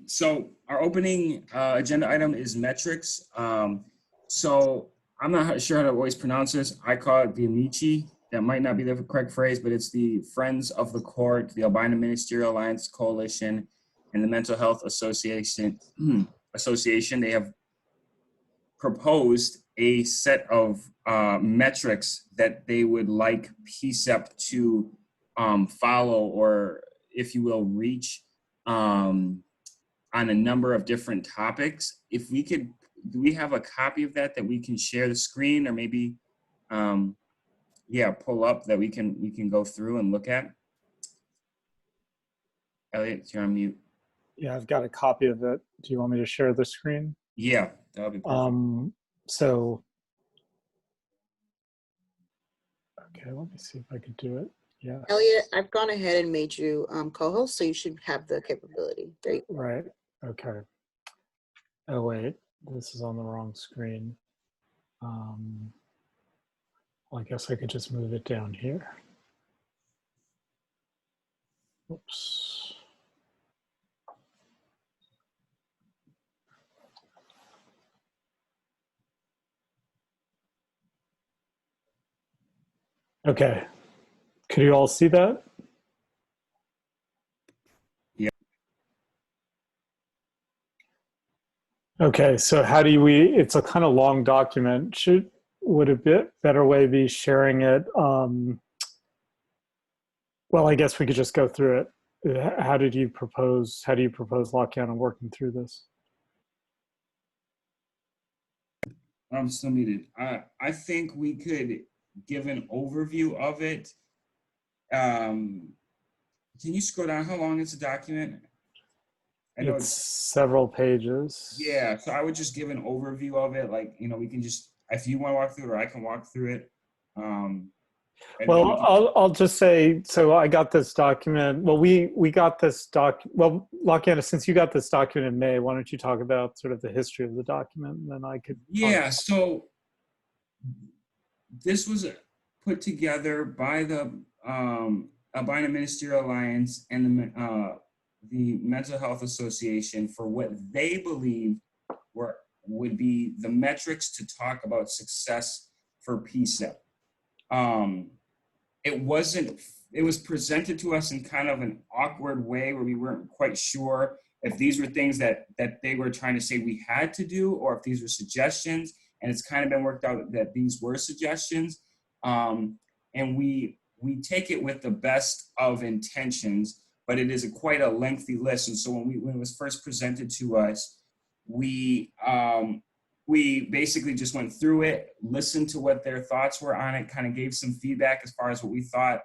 So our opening agenda item is metrics. So I'm not sure how to always pronounce this. I call it the Amici. That might not be the correct phrase, but it's the Friends of the Court, the Albino Ministerial Alliance Coalition, and the Mental Health Association. They have proposed a set of metrics that they would like PCCEP to follow, or if you will, reach on a number of different topics. If we could, do we have a copy of that we can share the screen, or maybe pull up that we can go through and look at? Elliot, you're on mute. Yeah, I've got a copy of it. Do you want me to share the screen? Yeah, that would be perfect. Okay, let me see if I could do it. Yeah. Elliot, I've gone ahead and made you co-host, so you should have the capability. There you go. Right. Okay. Oh wait, this is on the wrong screen. Well, I guess I could just move it down here. Oops. Okay. Could you all see that? Yeah. Okay, so how do it's a kind of long document. Would a better way be sharing it? Well, I guess we could just go through it. How do you propose lockdown and working through this? I'm still muted. I think we could give an overview of it. Can you scroll down? How long is the document? I know it's several pages. Yeah, so I would just give an overview of it. Like, we can just, if you want to walk through it, or I can walk through it. Well, I'll just say, so I got this document. Well, we got this well, Lockiana, since you got this document in May, why don't you talk about sort of the history of the document, and then I could. Yeah, so this was put together by the Albino Ministerial Alliance and the Mental Health Association for what they believe would be the metrics to talk about success for PCCEP. It was presented to us in kind of an awkward way where we weren't quite sure if these were things that they were trying to say we had to do, or if these were suggestions. And it's kind of been worked out that these were suggestions. And we take it with the best of intentions, but it is quite a lengthy list. And so when it was first presented to us, we basically just went through it, listened to what their thoughts were on it, kind of gave some feedback as far as what we thought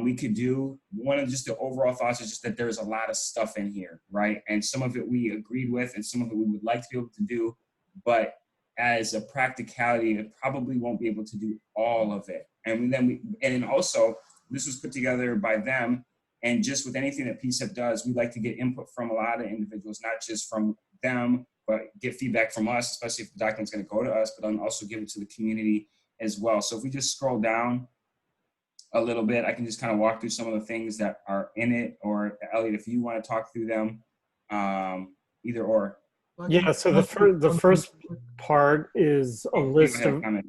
we could do. One of just the overall thoughts is just that there's a lot of stuff in here, right? And some of it we agreed with, and some of it we would like to be able to do, but as a practicality, it probably won't be able to do all of it. And then also, this was put together by them, and just with anything that PCCEP does, we like to get input from a lot of individuals, not just from them, but get feedback from us, especially if the document's going to go to us, but then also give it to the community as well. So if we just scroll down a little bit, I can just kind of walk through some of the things that are in it, or Elliot, if you want to talk through them, either or. Yeah, so the first part is a list of. I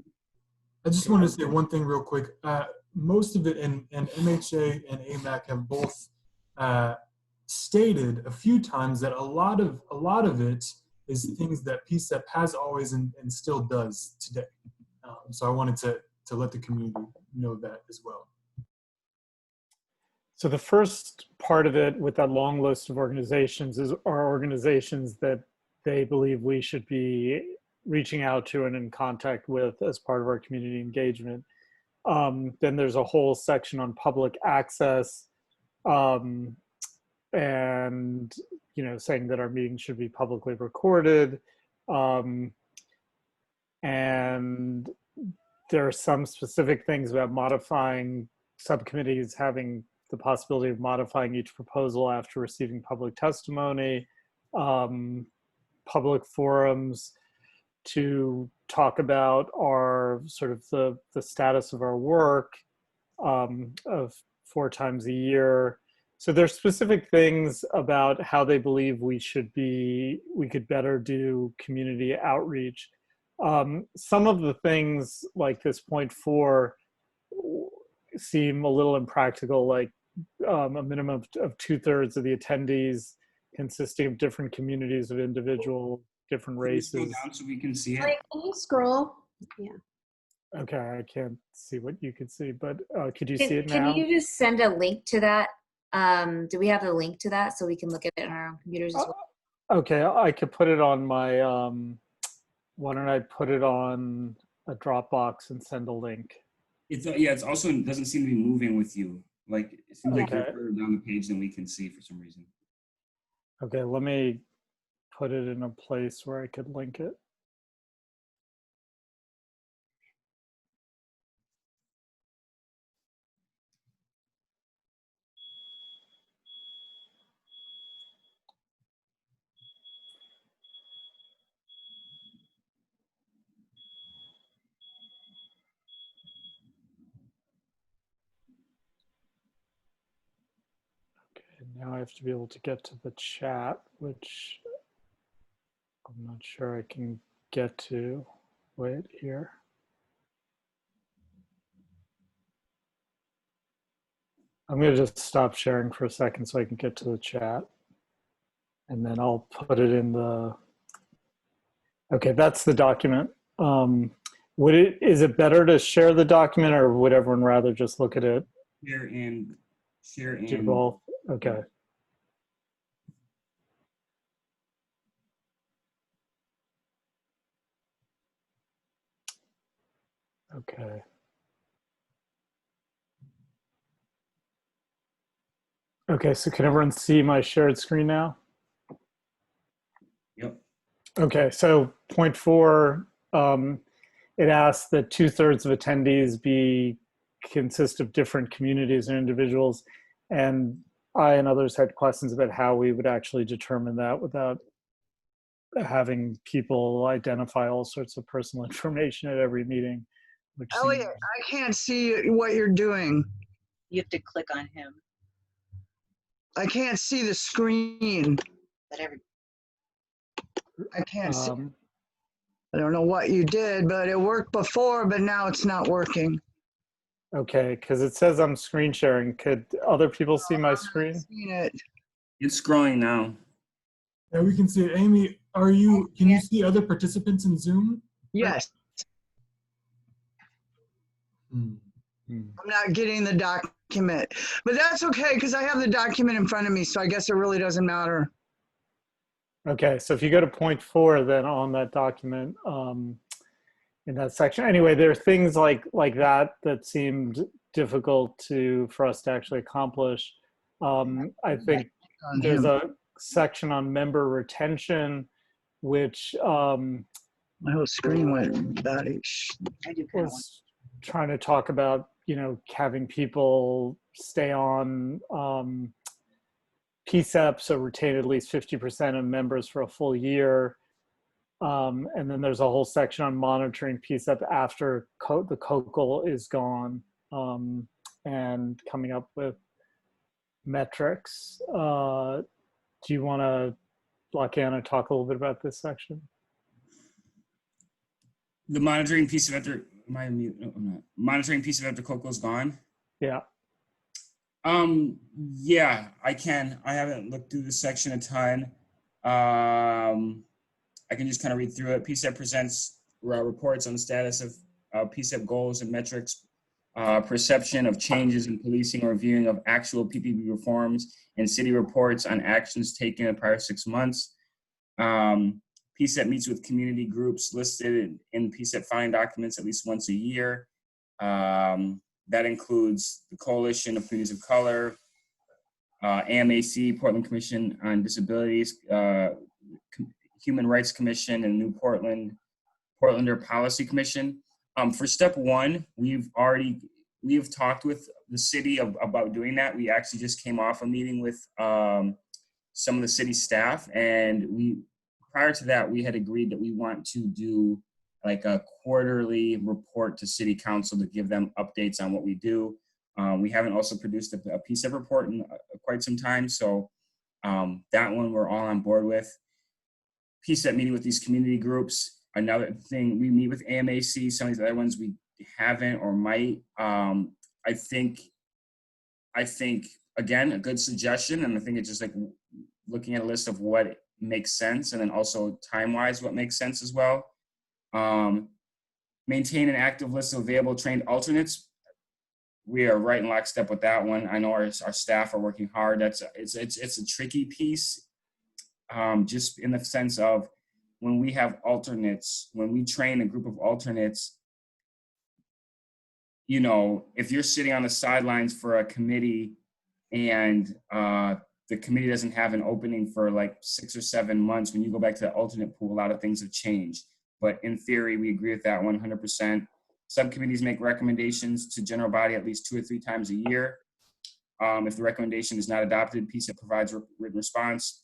just want to say one thing real quick. Most of it, and MHA and AMAC have both stated a few times that a lot of it is things that PCCEP has always and still does today. So I wanted to let the community know that as well. So the first part of it with that long list of organizations are organizations that they believe we should be reaching out to and in contact with as part of our community engagement. Then there's a whole section on public access, and saying that our meetings should be publicly recorded. And there are some specific things about modifying subcommittees, having the possibility of modifying each proposal after receiving public testimony, public forums to talk about our sort of the status of our work of 4 times a year, So there's specific things about how they believe we could better do community outreach. Some of the things like this point 4 seem a little impractical, like a minimum of 2/3 of the attendees consisting of different communities of individual, different Can you scroll races. down so we can see it? Like, can you scroll? Yeah. Okay, I can't see what you could see, but could you see it Can now? you just send a link to that? Do we have a link to that so we can look at it on our own computers as well? Okay, I could put it on my, why don't I put it on a Dropbox and send a link? It's yeah. It's also doesn't seem to be moving with you. Like it seems like you're Okay. further down the page than we can see for some reason. Okay, let me put it in a place where I could link it. Okay, now I have to be able to get to the chat, which I'm not sure I can get to. Wait here. I'm going to just stop sharing for a second so I can get to the chat. And then I'll put it in the, okay, that's the document. Is it better to share the document, or would everyone rather just look at it? Share Do and both? Okay. Okay. Okay, so can everyone see my shared screen now? yep. Okay, so point 4, it asks that 2/3 of attendees consist of different communities and individuals. And I and others had questions about how we would actually determine that without having people identify all sorts of personal information at every meeting, which Elliot, seems, I can't see what you're doing. You have to click on him. I can't see the screen. But every I can't see. um, I don't know what you did, but it worked before, but now it's not working. okay, because it says I'm screen sharing. Could other people see my I've screen? seen it. It's scrolling now. Yeah, we can see it. Amy, can you see other participants in Zoom? Yes, Hmm. I'm not getting the document, but that's okay because I have the document in front of me, so I guess it really doesn't matter. Okay, so if you go to point 4, then on that document, in that section, anyway, there are things like that seemed difficult for us to actually accomplish. I think On there's him. a section on member retention, which My whole screen went badish. I do kind of want. was trying to talk about, having people stay on PCEP, so retain at least 50% of members for a full year. And then there's a whole section on monitoring PCEP after the COCL is gone, and coming up with metrics. Do you want to, Lacana, talk a little bit about this section? The monitoring piece of after am I mute? No, I'm not. Monitoring piece of after Coco's gone. Yeah. Yeah, I can. I haven't looked through this section a ton. I can just kind of read through it. PCEP presents reports on the status of PCEP goals and metrics, perception of changes in policing or reviewing of actual PPP reforms, and city reports on actions taken in the prior 6 months. PCEP meets with community groups listed in PCEP filing documents at least once a year. That includes the Coalition of Communities of Color, AMAC, Portland Commission on Disabilities, Human Rights Commission, and New Portlander Policy Commission. For step 1, we have talked with the city about doing that. We actually just came off a meeting with some of the city staff, and prior to that, we had agreed that we want to do like a quarterly report to city council to give them updates on what we do. We haven't also produced a PCEP report in quite some time, so that one we're all on board with. PCEP meeting with these community groups. Another thing, we meet with AMAC. Some of these other ones we haven't or might. I think again, a good suggestion, and I think it's just like looking at a list of what makes sense, and then also time-wise what makes sense as well. Maintain an active list of available trained alternates. We are right in lockstep with that one. I know our staff are working hard. It's a tricky piece, just in the sense of when we have alternates, when we train a group of alternates, you know, if you're sitting on the sidelines for a committee and the committee doesn't have an opening for like 6 or 7 months, when you go back to the alternate pool, a lot of things have changed. But in theory, we agree with that 100%. Subcommittees make recommendations to general body at least 2 or 3 times a year. If the recommendation is not adopted, PCEP provides a written response.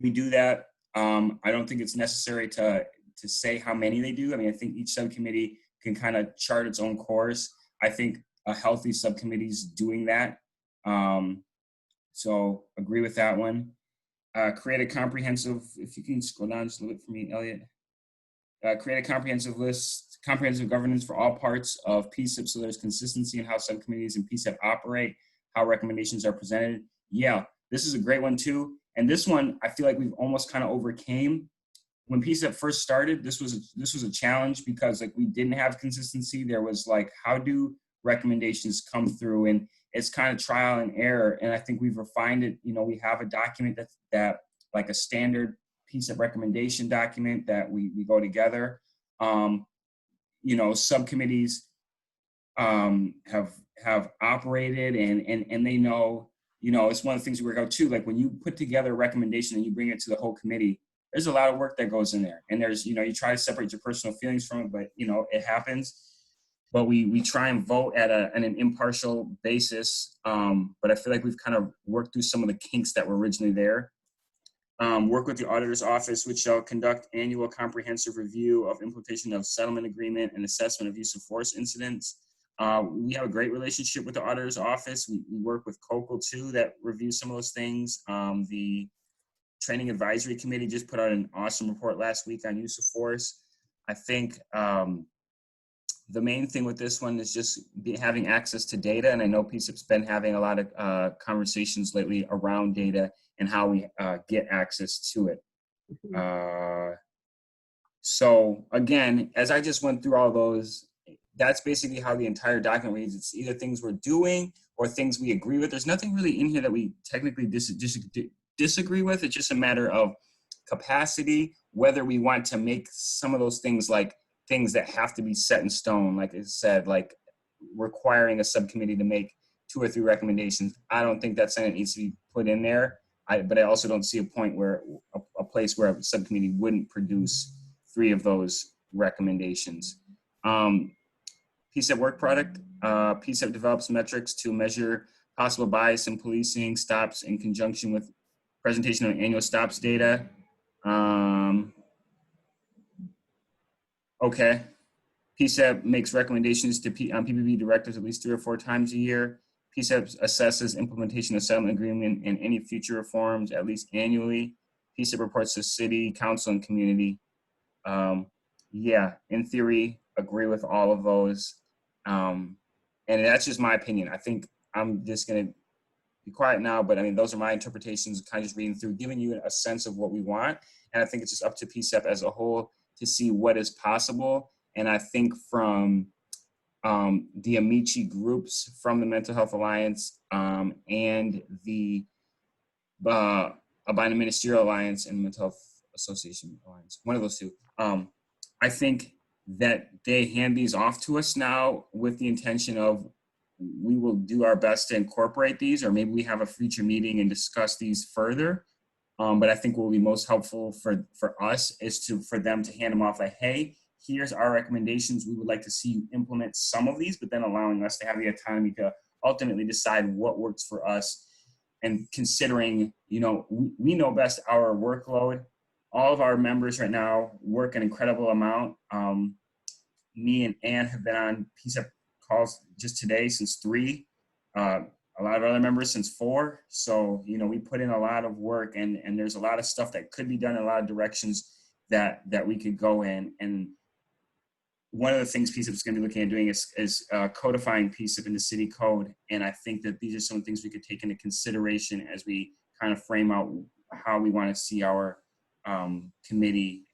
We do that. I don't think it's necessary to say how many they do. I mean, I think each subcommittee can kind of chart its own course. I think a healthy subcommittee is doing that. So agree with that one. Create a comprehensive, if you can scroll down just a little bit for me, Elliot. Create a comprehensive governance for all parts of PCEP so there's consistency in how subcommittees and PCEP operate, how recommendations are presented. Yeah, this is a great one too. And this one, I feel like we've almost kind of overcame. When PCEP first started, this was a challenge because like we didn't have consistency. There was like, how do recommendations come through? And it's kind of trial and error. And I think we've refined it. You know, we have a document that like a standard PCEP recommendation document that we go together. You know, subcommittees have operated and they know, you know, it's one of the things we work out too. Like when you put together a recommendation and you bring it to the whole committee, there's a lot of work that goes in there. And there's, you know, you try to separate your personal feelings from it, but you know, it happens. But we try and vote at an impartial basis. But I feel like we've kind of worked through some of the kinks that were originally there. Work with the auditor's office, which shall conduct annual comprehensive review of implementation of settlement agreement and assessment of use of force incidents. We have a great relationship with the auditor's office. We work with COCL too, that reviews some of those things. The Training Advisory Committee just put out an awesome report last week on use of force. I think the main thing with this one is just having access to data. And I know PCEP's been having a lot of conversations lately around data and how we get access to it. So again, as I just went through all those, that's basically how the entire document reads. It's either things we're doing or things we agree with. There's nothing really in here that we technically disagree with. It's just a matter of capacity, whether we want to make some of those things like things that have to be set in stone, like I said, like requiring a subcommittee to make 2 or 3 recommendations. I don't think that's something that needs to be put in there. But I also don't see a point where a place where a subcommittee wouldn't produce 3 of those recommendations. PCEP work product. PCEP develops metrics to measure possible bias in policing stops in conjunction with presentation of annual stops data. Okay. PCEP makes recommendations to PPB directors at least 3 or 4 times a year. PCEP assesses implementation of settlement agreement and any future reforms at least annually. PCEP reports to city, council, and community. Yeah, in theory, agree with all of those. And that's just my opinion. I think I'm just going to be quiet now, but I mean, those are my interpretations, kind of just reading through, giving you a sense of what we want. And I think it's just up to PCEP as a whole to see what is possible. And I think from the Amici groups from the Mental Health Alliance and the Albina Ministerial Alliance and Mental Health Association Alliance, one of those 2. I think that they hand these off to us now with the intention of we will do our best to incorporate these, or maybe we have a future meeting and discuss these further. But I think what will be most helpful for us is for them to hand them off like, hey, here's our recommendations. We would like to see you implement some of these, but then allowing us to have the autonomy to ultimately decide what works for us. And considering, you know, we know best our workload. All of our members right now work an incredible amount. Me and Ann have been on PCEP calls just today since 3. a lot of other members since 4. So, you know, we put in a lot of work, and there's a lot of stuff that could be done in a lot of directions that we could go in. And one of the things PCCEP is going to be looking at doing is codifying PCCEP in the city code. And I think that these are some things we could take into consideration as we kind of frame out how we want to see our committee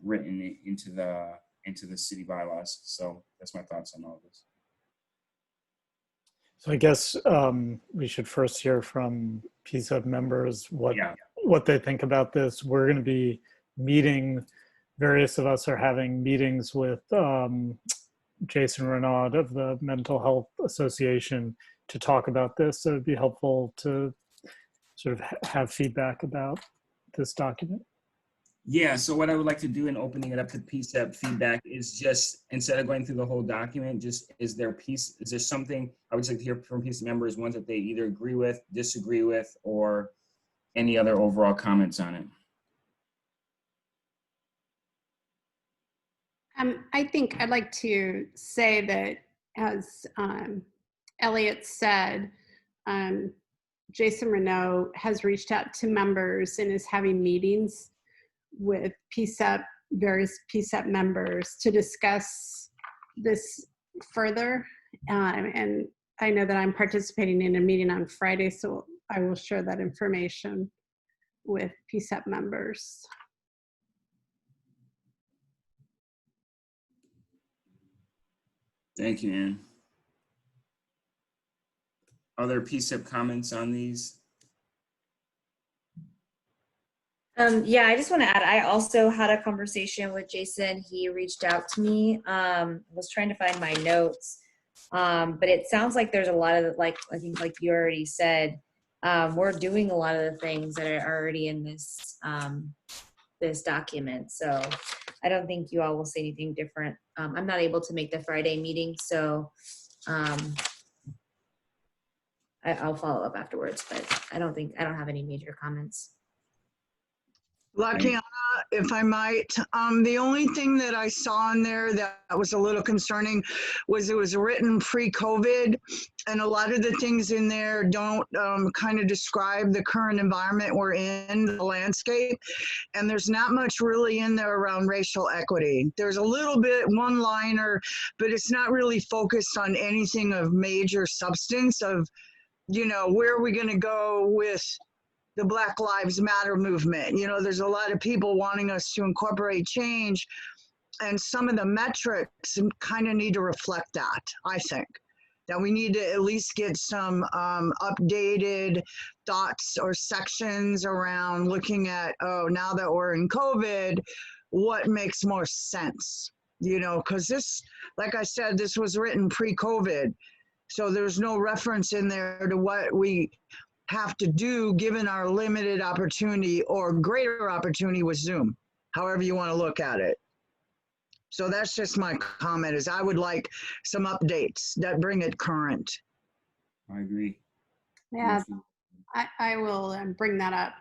written into the city bylaws. So that's my thoughts on all of this. So I guess we should first hear from PCCEP members what they think about this. We're going to be meeting, various of us are having meetings with Jason Renaud of the Mental Health Association to talk about this. So it'd be helpful to sort of have feedback about this document. Yeah, so what I would like to do in opening it up to PCCEP feedback is just, instead of going through the whole document, just is there something I would like to hear from PCCEP members, ones that they either agree with, disagree with, or any other overall comments on it? I think I'd like to say that, as Elliot said, Jason Renaud has reached out to members and is having meetings with PCCEP, various PCCEP members, to discuss this further. And I know that I'm participating in a meeting on Friday, so I will share that information with PCCEP members. Thank you, Ann. Other PCCEP comments on these? Yeah, I just want to add, I also had a conversation with Jason. He reached out to me. I was trying to find my notes, but it sounds like there's a lot of, like, I think like you already said, we're doing a lot of the things that are already in this, this document. So I don't think you all will say anything different. I'm not able to make the Friday meeting, so I'll follow up afterwards, but I don't have any major comments. Latiana, if I might, the only thing that I saw in there that was a little concerning was it was written pre-COVID, and a lot of the things in there don't kind of describe the current environment we're in, the landscape, and there's not much really in there around racial equity. There's a little bit one-liner, but it's not really focused on anything of major substance of, you know, where are we going to go with the Black Lives Matter movement. You know, there's a lot of people wanting us to incorporate change, and some of the metrics kind of need to reflect that, I think. That we need to at least get some updated thoughts or sections around looking at, oh, now that we're in COVID, what makes more sense? You know, because this, like I said, this was written pre-COVID, so there's no reference in there to what we have to do given our limited opportunity or greater opportunity with Zoom, however you want to look at it. So that's just my comment, is I would like some updates that bring it current. I agree. Yeah, I will bring that up.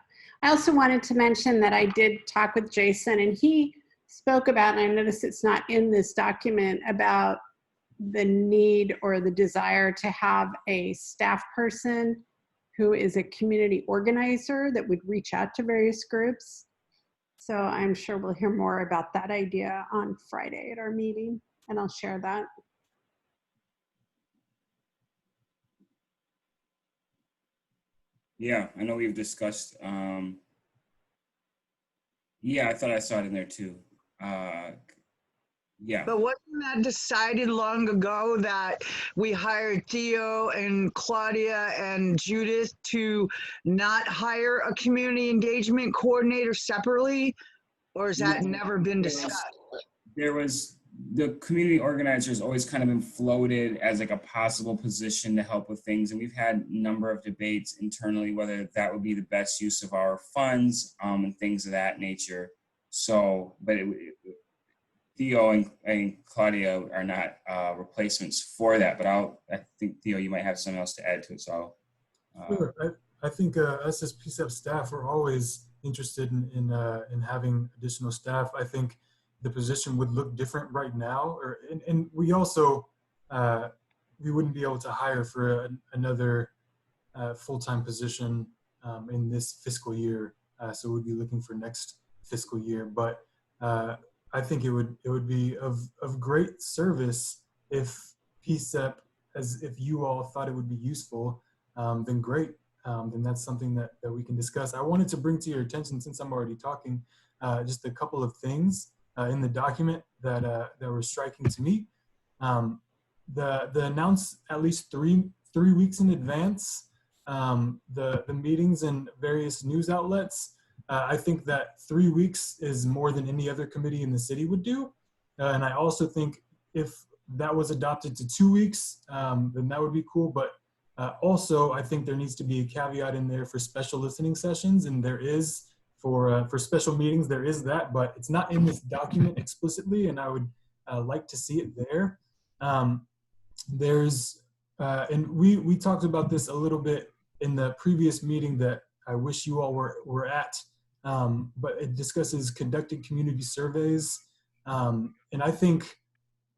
I also wanted to mention that I did talk with Jason, and he spoke about, and I noticed it's not in this document, about the need or the desire to have a staff person who is a community organizer that would reach out to various groups. So I'm sure we'll hear more about that idea on Friday at our meeting, and I'll share that. Yeah, I know we've discussed, yeah, I thought I saw it in there too. Yeah. But wasn't that decided long ago that we hired Theo and Claudia and Judith to not hire a community engagement coordinator separately? Or has that never been discussed? There was, the community organizers always kind of been floated as like a possible position to help with things. And we've had a number of debates internally, whether that would be the best use of our funds and things of that nature. So, but Theo and Claudia are not replacements for that, but I think, Theo, you might have something else to add to it. So, sure. I think us as PCCEP staff are always interested in having additional staff. I think the position would look different right now, and we also, we wouldn't be able to hire for another full-time position in this fiscal year. So we'd be looking for next fiscal year. But I think it would be of great service if PCCEP, as if you all thought it would be useful, then great. Then that's something that we can discuss. I wanted to bring to your attention, since I'm already talking, just a couple of things in the document that were striking to me. The announce at least three weeks in advance the meetings and various news outlets. I think that 3 weeks is more than any other committee in the city would do. And I also think if that was adopted to 2 weeks, then that would be cool. But also, I think there needs to be a caveat in there for special listening sessions, and there is for special meetings, there is that, but it's not in this document explicitly, and I would like to see it there. And we talked about this a little bit in the previous meeting that I wish you all were at, but it discusses conducting community surveys. And I think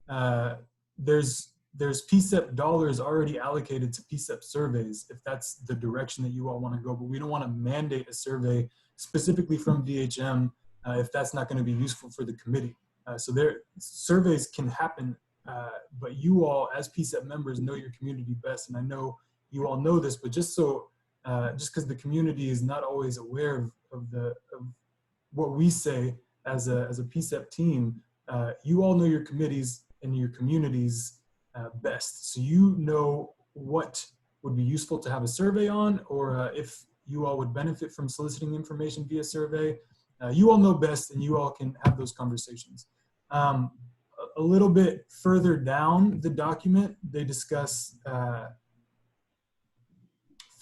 there's PCCEP dollars already allocated to PCCEP surveys, if that's the direction that you all want to go, but we don't want to mandate a survey specifically from DHM if that's not going to be useful for the committee. So surveys can happen, but you all as PCCEP members know your community best, and I know you all know this, but just because the community is not always aware of what we say as a PCCEP team, you all know your committees and your communities best. So you know what would be useful to have a survey on, or if you all would benefit from soliciting information via survey. You all know best, and you all can have those conversations. A little bit further down the document, they discuss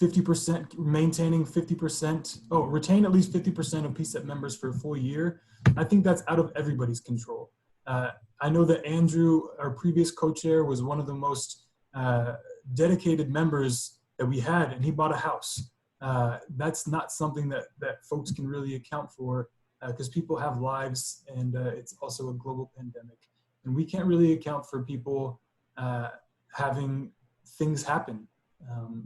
50%, maintaining 50%, retain at least 50% of PCCEP members for a full year. I think that's out of everybody's control. I know that Andrew, our previous co-chair, was one of the most dedicated members that we had, and he bought a house. That's not something that folks can really account for because people have lives, and it's also a global pandemic. And we can't really account for people having things happen.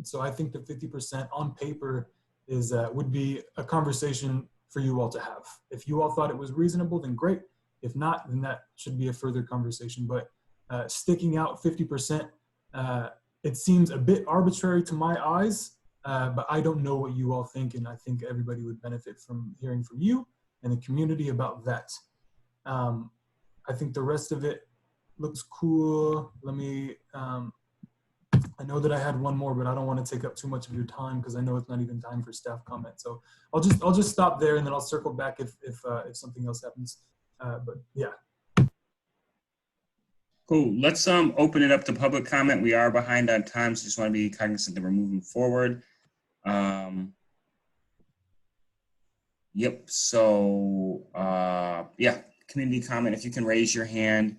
So I think the 50% on paper would be a conversation for you all to have. If you all thought it was reasonable, then great. If not, then that should be a further conversation. But sticking out 50%, it seems a bit arbitrary to my eyes, but I don't know what you all think, and I think everybody would benefit from hearing from you and the community about that. I think the rest of it looks cool. Let me, I know that I had one more, but I don't want to take up too much of your time because I know it's not even time for staff comment. So I'll just stop there, and then I'll circle back if something else happens. But yeah. Cool. Let's open it up to public comment. We are behind on time, so just want to be cognizant that we're moving forward. Yep. So yeah, community comment. If you can raise your hand,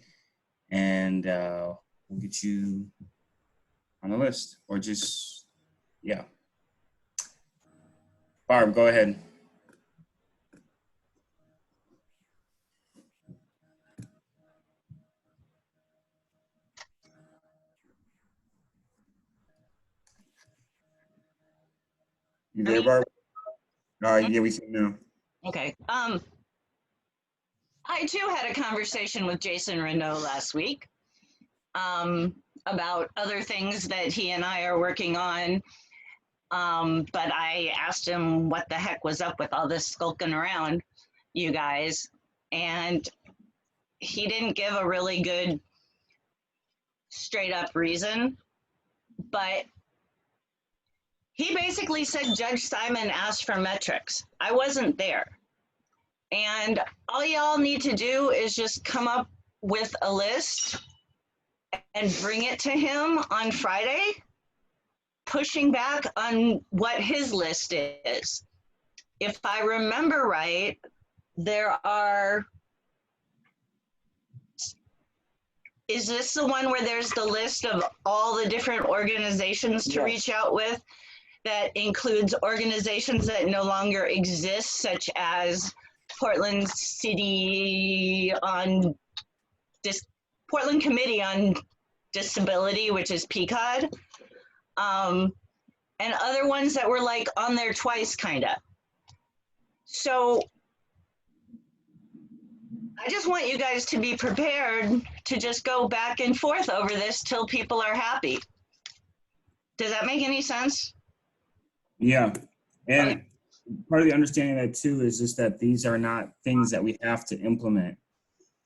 and we'll get you on the list, or just yeah. Barb, go ahead. You there, Barb? Yeah, we can now. Okay. I too had a conversation with Jason Renaud last week about other things that he and I are working on. But I asked him what the heck was up with all this skulking around, you guys. And he didn't give a really good straight up reason, but he basically said Judge Simon asked for metrics. I wasn't there. And all y'all need to do is just come up with a list and bring it to him on Friday, pushing back on what his list is. If I remember right, is this the one where there's the list of all the different organizations to reach out with? That includes organizations that no longer exist, such as Portland City Portland Committee on disability, which is PCOD, and other ones that were like on there twice, kind of. So I just want you guys to be prepared to just go back and forth over this till people are happy. Does that make any sense? Yeah. And part of the understanding of that too is just that these are not things that we have to implement.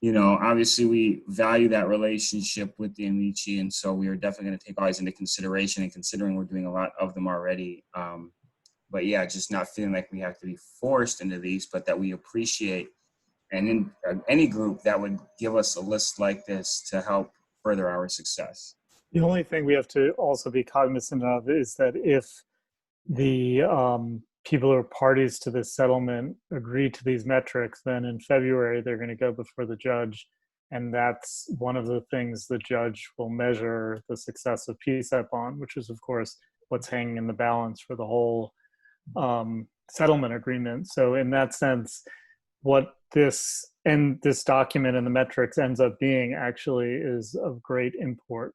You know, obviously we value that relationship with the Amici, and so we are definitely going to take all these into consideration, and considering we're doing a lot of them already. But yeah, just not feeling like we have to be forced into these, but that we appreciate, and in any group that would give us a list like this to help further our success. The only thing we have to also be cognizant of is that if the people who are parties to this settlement agree to these metrics, then in February they're going to go before the judge, and that's one of the things the judge will measure the success of PCEP on, which is of course what's hanging in the balance for the whole settlement agreement. So in that sense, what this document and the metrics ends up being actually is of great import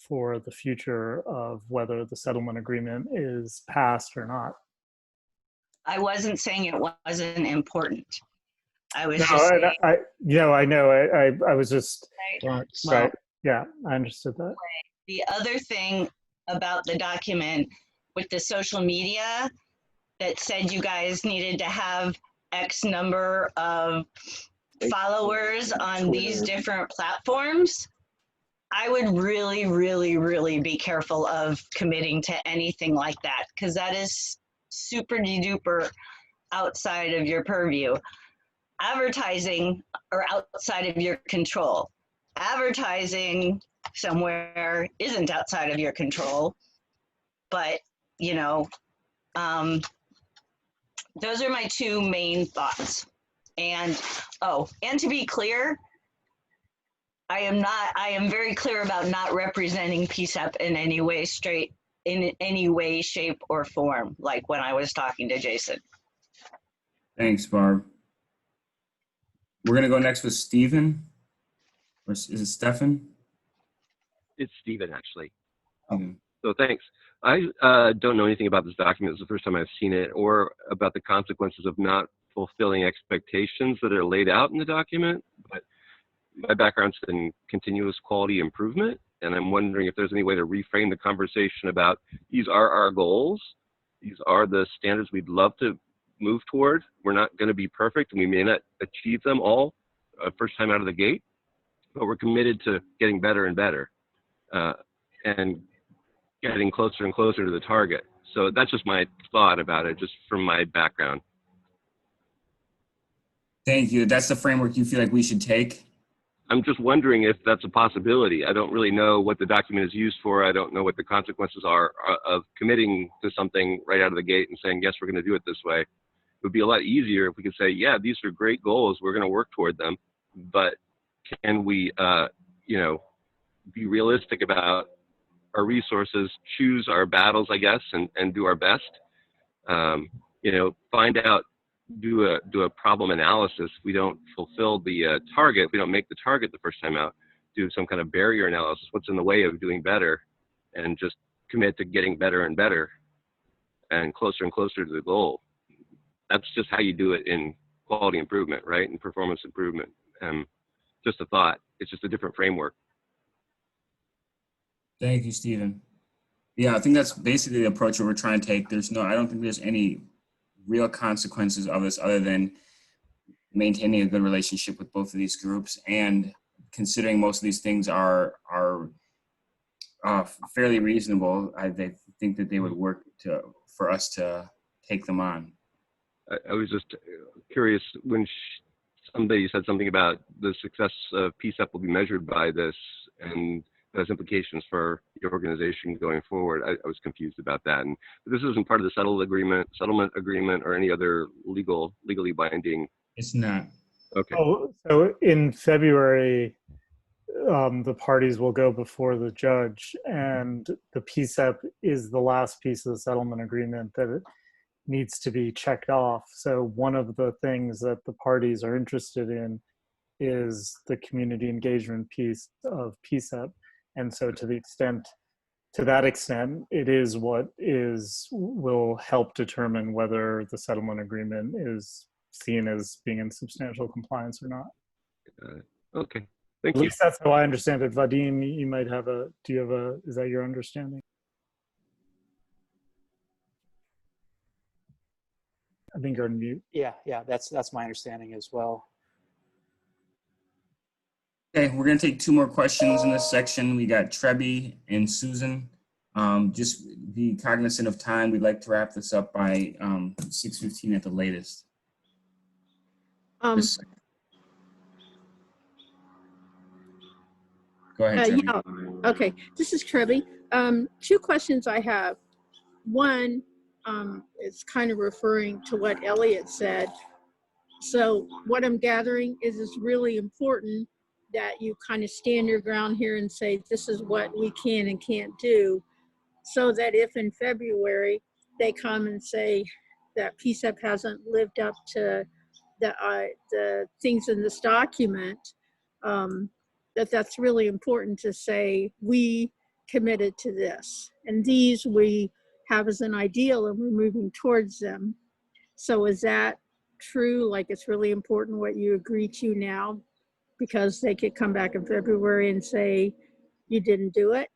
for the future of whether the settlement agreement is passed or not. I wasn't saying it wasn't important. I was just No, saying, I know. I was just well, right. Yeah, I understood that. the other thing about the document with the social media that said you guys needed to have X number of followers on these different platforms, I would really, really, really be careful of committing to anything like that, because that is super duper outside of your purview. Advertising or outside of your control. Advertising somewhere isn't outside of your control, but you know, those are my two main thoughts. And and to be clear, I am very clear about not representing PCEP in any way, shape, or form, like when I was talking to Jason. Thanks, Barb. We're going to go next with Stephen. Or is it Stefan? It's Stephen, actually. Okay. So thanks. I don't know anything about this document. It's the first time I've seen it, or about the consequences of not fulfilling expectations that are laid out in the document. But my background's in continuous quality improvement, and I'm wondering if there's any way to reframe the conversation about these are our goals. These are the standards we'd love to move toward. We're not going to be perfect, and we may not achieve them all first time out of the gate, but we're committed to getting better and better and getting closer and closer to the target. So that's just my thought about it, just from my background. Thank you. That's the framework you feel like we should take? I'm just wondering if that's a possibility. I don't really know what the document is used for. I don't know what the consequences are of committing to something right out of the gate and saying, yes, we're going to do it this way. It would be a lot easier if we could say, yeah, these are great goals. We're going to work toward them. But can we, be realistic about our resources, choose our battles, I guess, and do our best. Find out, do a problem analysis. If we don't fulfill the target, if we don't make the target the first time out, do some kind of barrier analysis. What's in the way of doing better, and just commit to getting better and better and closer to the goal. That's just how you do it in quality improvement, right? And performance improvement. Just a thought. It's just a different framework. Thank you, Stephen. Yeah, I think that's basically the approach that we're trying to take. I don't think there's any real consequences of this other than maintaining a good relationship with both of these groups, and considering most of these things are fairly reasonable. I think that they would work for us to take them on. I was just curious when somebody said something about the success of PCEP will be measured by this, and has implications for your organization going forward. I was confused about that. And this isn't part of the settlement agreement, or any other legally binding. It's not. Okay. So in February, the parties will go before the judge, and the PCEP is the last piece of the settlement agreement that it needs to be checked off. So one of the things that the parties are interested in is the community engagement piece of PCEP. And so to that extent, it is what will help determine whether the settlement agreement is seen as being in substantial compliance or not. Okay, thank At you. least that's how I understand it. Vadim, you might have is that your understanding? I think you're on mute. Yeah, that's my understanding as well. Okay, we're gonna take 2 more questions in this section. We got Trebi and Susan. Just be cognizant of time. We'd like to wrap this up by 6:15 at the latest. Just- Go ahead, Trebi. Yeah, okay, this is Trebi. 2 questions I have. One is kind of referring to what Elliot said. So what I'm gathering is it's really important that you kind of stand your ground here and say, this is what we can and can't do, so that if in February they come and say that PCCEP hasn't lived up to the things in this document, that's really important to say, we committed to this, and these we have as an ideal and we're moving towards them. So is that true? Like, it's really important what you agree to now, because they could come back in February and say you didn't do it?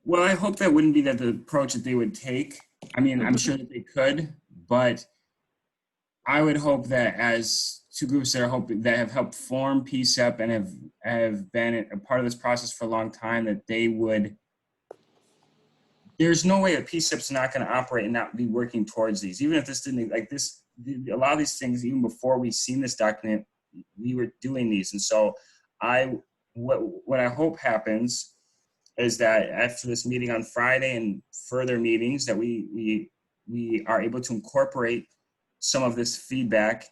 Well, I hope that wouldn't be the approach that they would take. I mean, I'm sure that they could, but I would hope that as 2 groups that have helped form PCCEP and have been a part of this process for a long time, that they would. There's no way that PCCEP's not going to operate and not be working towards these. Even if this didn't, like this, a lot of these things, even before we've seen this document, we were doing these. And so what I hope happens is that after this meeting on Friday and further meetings, that we are able to incorporate some of this feedback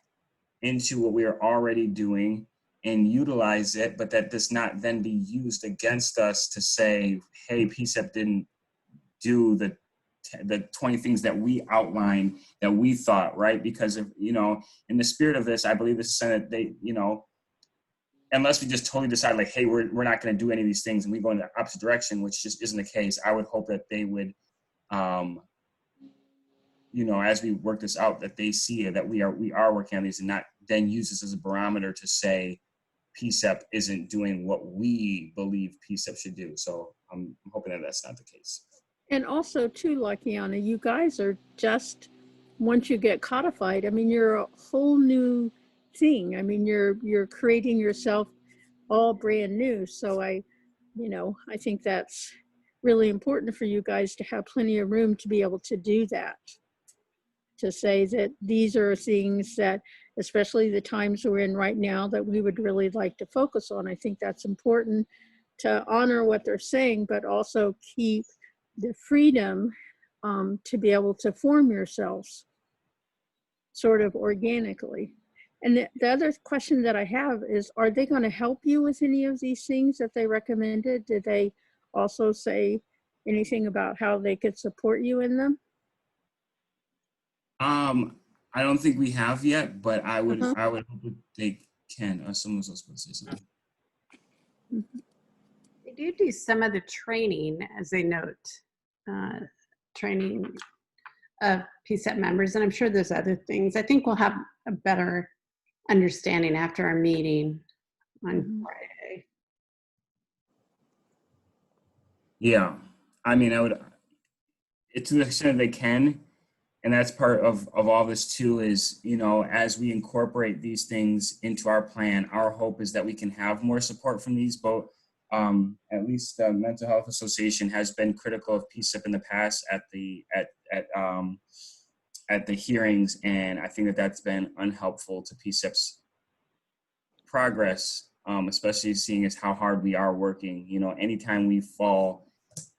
into what we are already doing and utilize it, but that does not then be used against us to say, hey, PCCEP didn't do the 20 things that we outlined that we thought, right? Because of, in the spirit of this, I believe this is something that they, unless we just totally decide like, hey, we're not going to do any of these things and we go in the opposite direction, which just isn't the case. I would hope that they would, as we work this out, that they see it, that we are working on these and not then use this as a barometer to say PCCEP isn't doing what we believe PCCEP should do. So I'm hoping that that's not the case. And also too, Lakiana, you guys are just, once you get codified, I mean, you're a whole new thing. I mean, you're creating yourself all brand new. So I think that's really important for you guys to have plenty of room to be able to do that. To say that these are things that, especially the times we're in right now, that we would really like to focus on. I think that's important to honor what they're saying, but also keep the freedom to be able to form yourselves sort of organically. And the other question that I have is, are they going to help you with any of these things that they recommended? Did they also say anything about how they could support you in them? I don't think we have yet, but I would hope that they can. Someone's else supposed to say something. They do some of the training, as they note, training of PCCEP members, and I'm sure there's other things. I think we'll have a better understanding after our meeting on Friday. Yeah, I mean, it's to the extent they can. And that's part of all this too, is, as we incorporate these things into our plan, our hope is that we can have more support from these both. At least the Mental Health Association has been critical of PCCEP in the past at the hearings. And I think that that's been unhelpful to PCCEP's progress, especially seeing as how hard we are working. Anytime we fall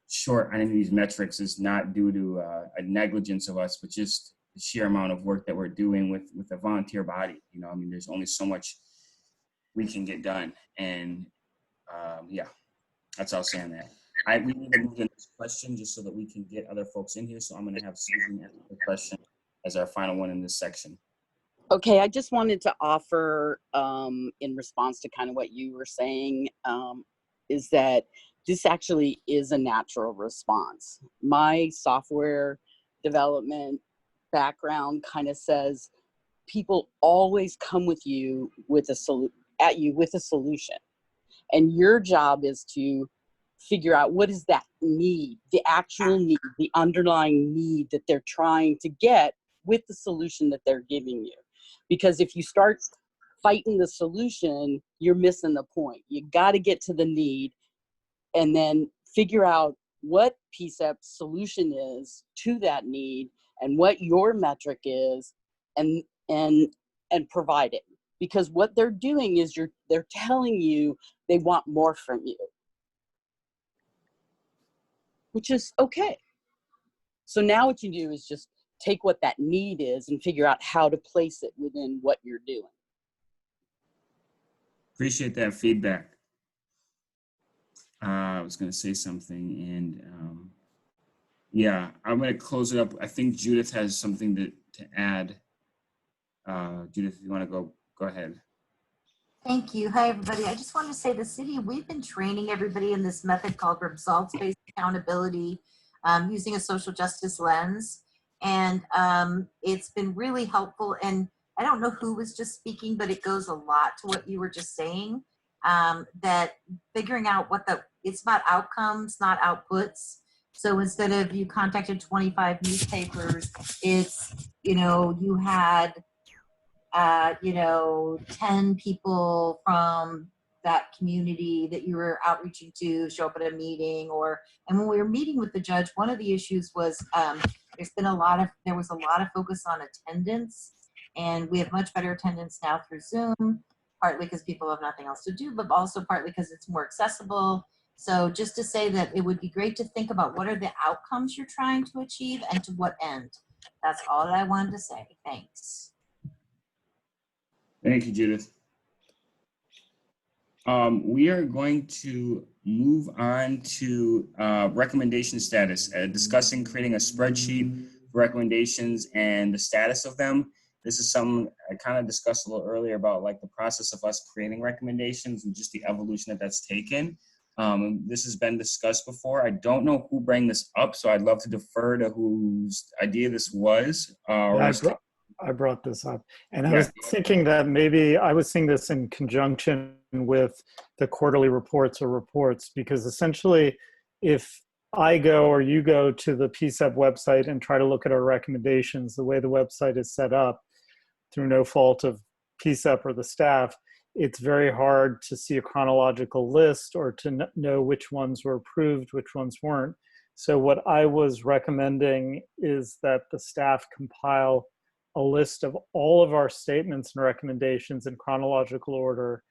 short on any of these metrics is not due to a negligence of us, but just the sheer amount of work that we're doing with a volunteer body. There's only so much we can get done. And that's all saying that. We need to move to the next question just so that we can get other folks in here. So I'm going to have Susan answer the question as our final one in this section. Okay, I just wanted to offer, in response to kind of what you were saying, is that this actually is a natural response. My software development background kind of says people always come with you with a solution, and your job is to figure out what is that need, the actual need, the underlying need that they're trying to get with the solution that they're giving you. Because if you start fighting the solution, you're missing the point. You got to get to the need and then figure out what PCCEP's solution is to that need and what your metric is, and provide it. Because what they're doing is they're telling you they want more from you, which is okay. So now what you do is just take what that need is and figure out how to place it within what you're doing. Appreciate that feedback. I was going to say something, and yeah, I'm going to close it up. I think Judith has something to add. Judith, if you want to go ahead. Thank you. Hi, everybody. I just wanted to say the city, we've been training everybody in this method called results-based accountability using a social justice lens. And it's been really helpful. And I don't know who was just speaking, but it goes a lot to what you were just saying, that figuring out it's about outcomes, not outputs. So instead of you contacted 25 newspapers, it's, you had 10 people from that community that you were outreaching to show up at a meeting. And when we were meeting with the judge, one of the issues was there was a lot of focus on attendance, and we have much better attendance now through Zoom, partly because people have nothing else to do, but also partly because it's more accessible. So just to say that it would be great to think about what are the outcomes you're trying to achieve and to what end. That's all that I wanted to say. Thanks. Thank you, Judith. We are going to move on to recommendation status, discussing creating a spreadsheet for recommendations and the status of them. This is something I kind of discussed a little earlier about, like, the process of us creating recommendations and just the evolution that's taken. This has been discussed before. I don't know who brought this up, so I'd love to defer to whose idea this was. I brought this up, and I was thinking that maybe I was seeing this in conjunction with the quarterly reports or reports, because essentially if I go or you go to the PCCEP website and try to look at our recommendations, the way the website is set up, through no fault of PCCEP or the staff, it's very hard to see a chronological list or to know which ones were approved, which ones weren't. So what I was recommending is that the staff compile a list of all of our statements and recommendations in chronological order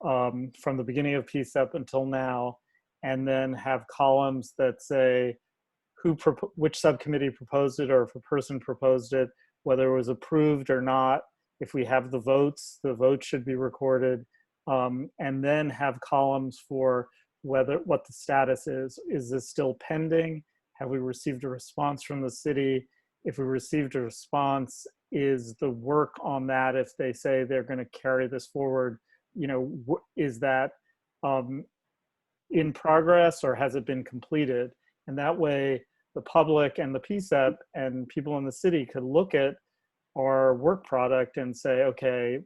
from the beginning of PCCEP until now, and then have columns that say which subcommittee proposed it, or if a person proposed it, whether it was approved or not. If we have the votes should be recorded, and then have columns for what the status is. Is this still pending? Have we received a response from the city? If we received a response, is the work on that, if they say they're going to carry this forward, is that in progress, or has it been completed? And that way the public and the PCCEP and people in the city could look at our work product and say, okay,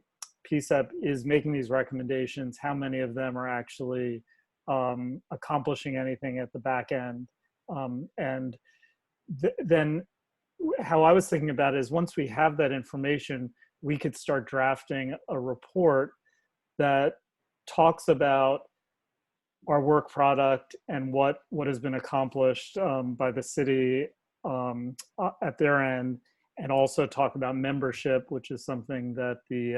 PCCEP is making these recommendations. How many of them are actually accomplishing anything at the back end? Then how I was thinking about it is, once we have that information, we could start drafting a report that talks about our work product and what has been accomplished by the city at their end, and also talk about membership, which is something that the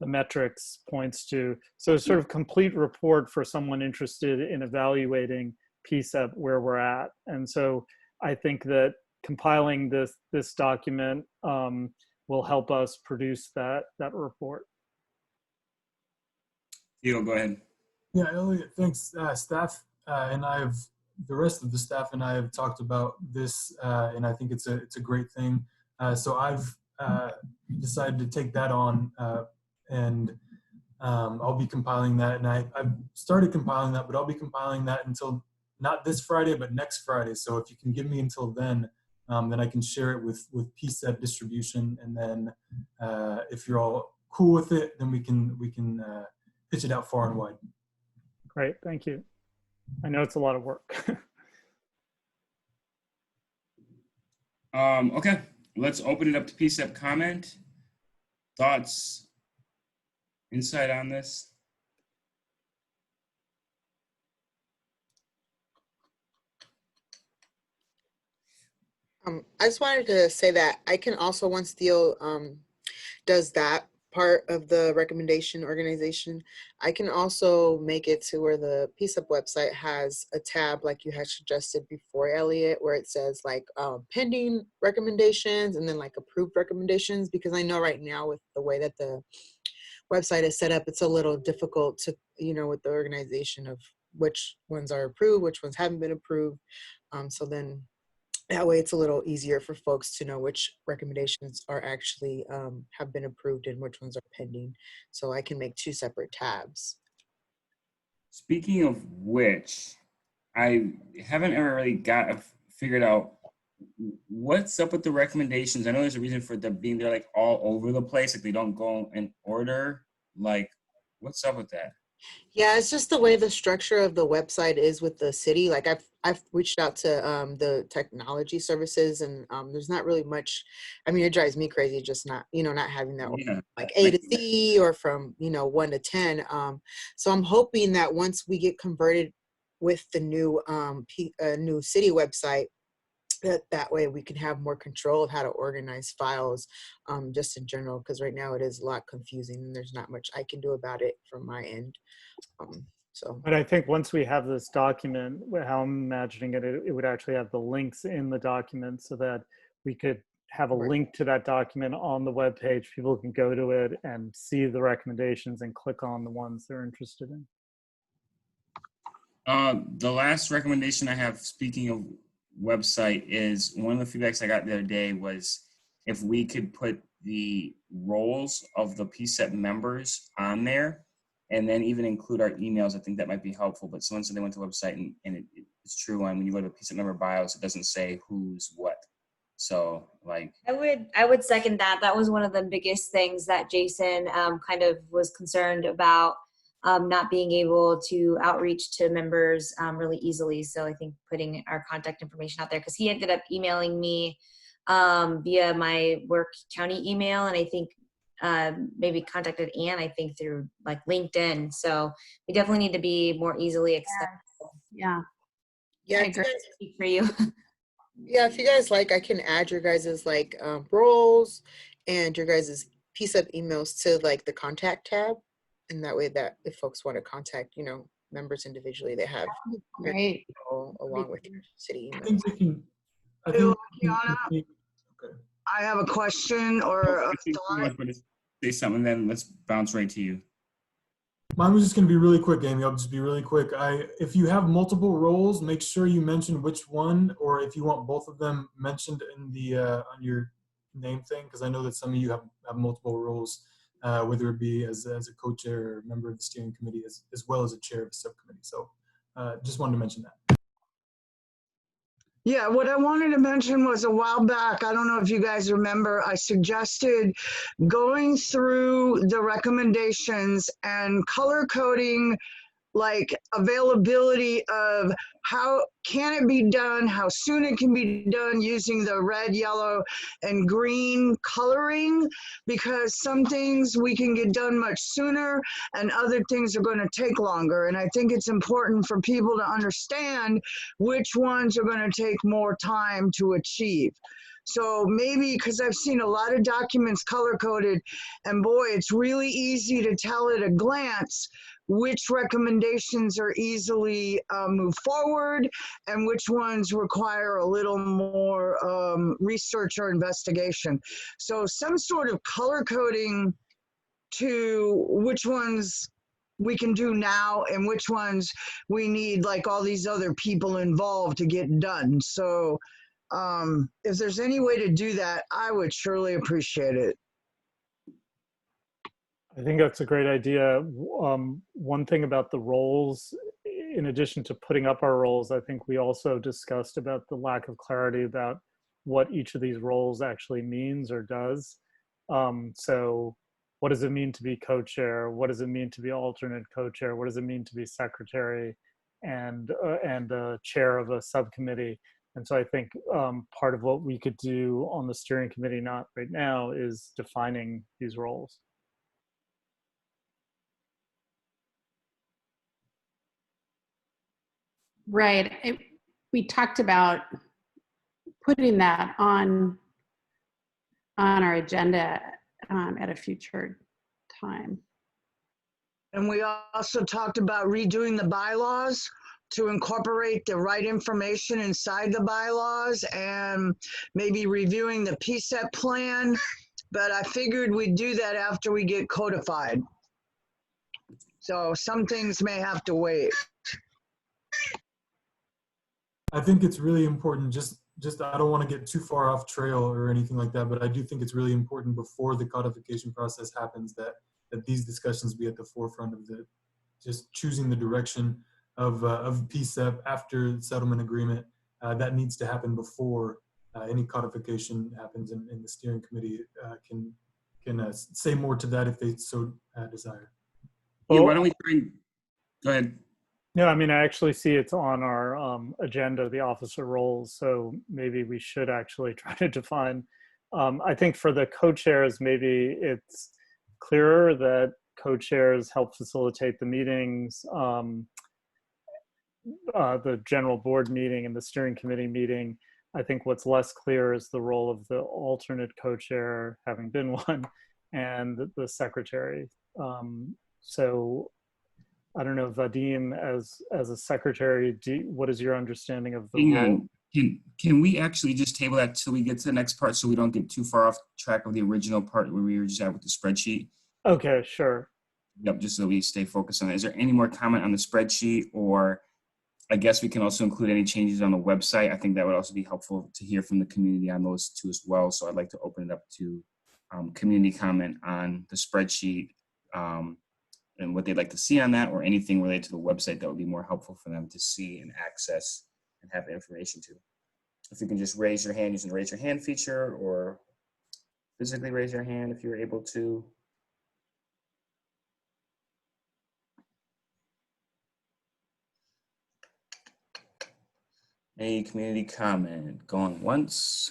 metrics points to. So a sort of complete report for someone interested in evaluating PCCEP where we're at. And so I think that compiling this document will help us produce that report. Theo, go ahead. Yeah, Elliot, thanks. Staff and the rest of the staff and I have talked about this, and I think it's a great thing. So I've decided to take that on and I'll be compiling that, and I've started compiling that, but I'll be compiling that until not this Friday, but next Friday. So if you can give me until then I can share it with PCCEP distribution, and then if you're all cool with it, then we can pitch it out far and wide. Great, thank you. I know it's a lot of work. Okay, let's open it up to PCCEP comment. Thoughts, insight on this? I just wanted to say that I can also, once Theo does that part of the recommendation organization, I can also make it to where the PCCEP website has a tab like you had suggested before, Elliot, where it says like pending recommendations and then like approved recommendations, because I know right now with the way that the website is set up, it's a little difficult to, with the organization of which ones are approved, which ones haven't been approved. So then that way it's a little easier for folks to know which recommendations are actually have been approved and which ones are pending. So I can make 2 separate tabs. Speaking of which, I haven't ever really figured out what's up with the recommendations. I know there's a reason for them being there like all over the place, like they don't go in order. Like, what's up with that? Yeah, it's just the way the structure of the website is with the city. Like I've reached out to the technology services, and there's not really much. I mean, it drives me crazy just not having that like A to Z or from 1 to 10. So I'm hoping that once we get converted with the new new city website, that way we can have more control of how to organize files just in general, because right now it is a lot confusing and there's not much I can do about it from my end. But I think once we have this document, how I'm imagining it, it would actually have the links in the document so that we could have a link to that document on the web page. People can go to it and see the recommendations and click on the ones they're interested in. The last recommendation I have, speaking of website, is one of the feedbacks I got the other day was if we could put the roles of the PCCEP members on there and then even include our emails. I think that might be helpful. But someone said they went to the website and it's true. And when you go to PCCEP member bios, it doesn't say who's what. So like, I would second that. That was one of the biggest things that Jason kind of was concerned about, not being able to outreach to members really easily. So I think putting our contact information out there, because he ended up emailing me via my work county email, and I think maybe contacted Ann, I think through like LinkedIn. So we definitely need to be more easily accessible. Yeah. Yeah, I agree. For you. Yeah, if you guys like, I can add your guys's like roles and your guys's PCCEP emails to like the contact tab, and that way that if folks want to contact members individually, they have great along with your city emails. I think we can. I have a question or a thought. Say something, then let's bounce right to you. Mine was just going to be really quick, Amy. I'll just be really quick. If you have multiple roles, make sure you mention which one, or if you want both of them mentioned in the on your name thing, because I know that some of you have multiple roles, whether it be as a co-chair or member of the steering committee, as well as a chair of the subcommittee. So just wanted to mention that. Yeah, what I wanted to mention was a while back, I don't know if you guys remember, I suggested going through the recommendations and color coding like availability of how can it be done, how soon it can be done using the red, yellow, and green coloring, because some things we can get done much sooner and other things are going to take longer. And I think it's important for people to understand which ones are going to take more time to achieve. So maybe, because I've seen a lot of documents color-coded, and boy, it's really easy to tell at a glance which recommendations are easily moved forward and which ones require a little more research or investigation. So some sort of color coding to which ones we can do now and which ones we need like all these other people involved to get done. So if there's any way to do that, I would surely appreciate it. I think that's a great idea. One thing about the roles, in addition to putting up our roles, I think we also discussed about the lack of clarity about what each of these roles actually means or does. So what does it mean to be co-chair? What does it mean to be alternate co-chair? What does it mean to be secretary and chair of a subcommittee? And so I think part of what we could do on the steering committee, not right now, is defining these roles. Right. We talked about putting that on our agenda at a future time. And we also talked about redoing the bylaws to incorporate the right information inside the bylaws and maybe reviewing the PCCEP plan. But I figured we'd do that after we get codified. So some things may have to wait. I think it's really important, just I don't want to get too far off trail or anything like that, but I do think it's really important before the codification process happens that these discussions be at the forefront of just choosing the direction of PCCEP after the settlement agreement. That needs to happen before any codification happens, and the steering committee can say more to that if they so desire. Yeah, why don't we try and, go ahead. No, I mean, I actually see it's on our agenda, the officer roles, so maybe we should actually try to define. I think for the co-chairs, maybe it's clearer that co-chairs help facilitate the meetings, the general board meeting and the steering committee meeting. I think what's less clear is the role of the alternate co-chair, having been one, and the secretary. So I don't know, Vadim, as a secretary, what is your understanding of the role? Can we actually just table that till we get to the next part so we don't get too far off track of the original part where we were just at with the spreadsheet? Okay, sure. Yep, just so we stay focused on it. Is there any more comment on the spreadsheet, or I guess we can also include any changes on the website? I think that would also be helpful to hear from the community on those two as well. So I'd like to open it up to community comment on the spreadsheet and what they'd like to see on that, or anything related to the website that would be more helpful for them to see and access and have information to. If you can just raise your hand using the raise your hand feature, or physically raise your hand if you're able to. Any community comment? Going once,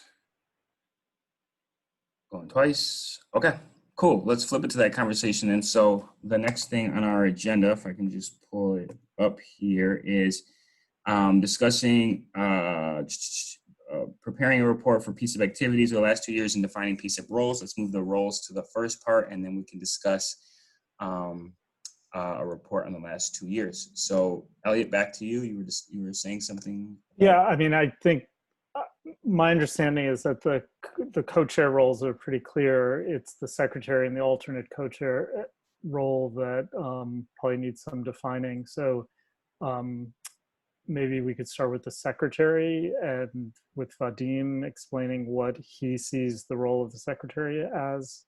going twice. Okay, cool. Let's flip it to that conversation. And so the next thing on our agenda, if I can just pull it up here, is discussing preparing a report for PCCEP activities over the last 2 years and defining PCCEP roles. Let's move the roles to the first part, and then we can discuss a report on the last 2 years. So Elliot, back to you. You were saying something. Yeah, I mean, I think my understanding is that the co-chair roles are pretty clear. It's the secretary and the alternate co-chair role that probably needs some defining. So maybe we could start with the secretary and with Vadim explaining what he sees the role of the secretary as.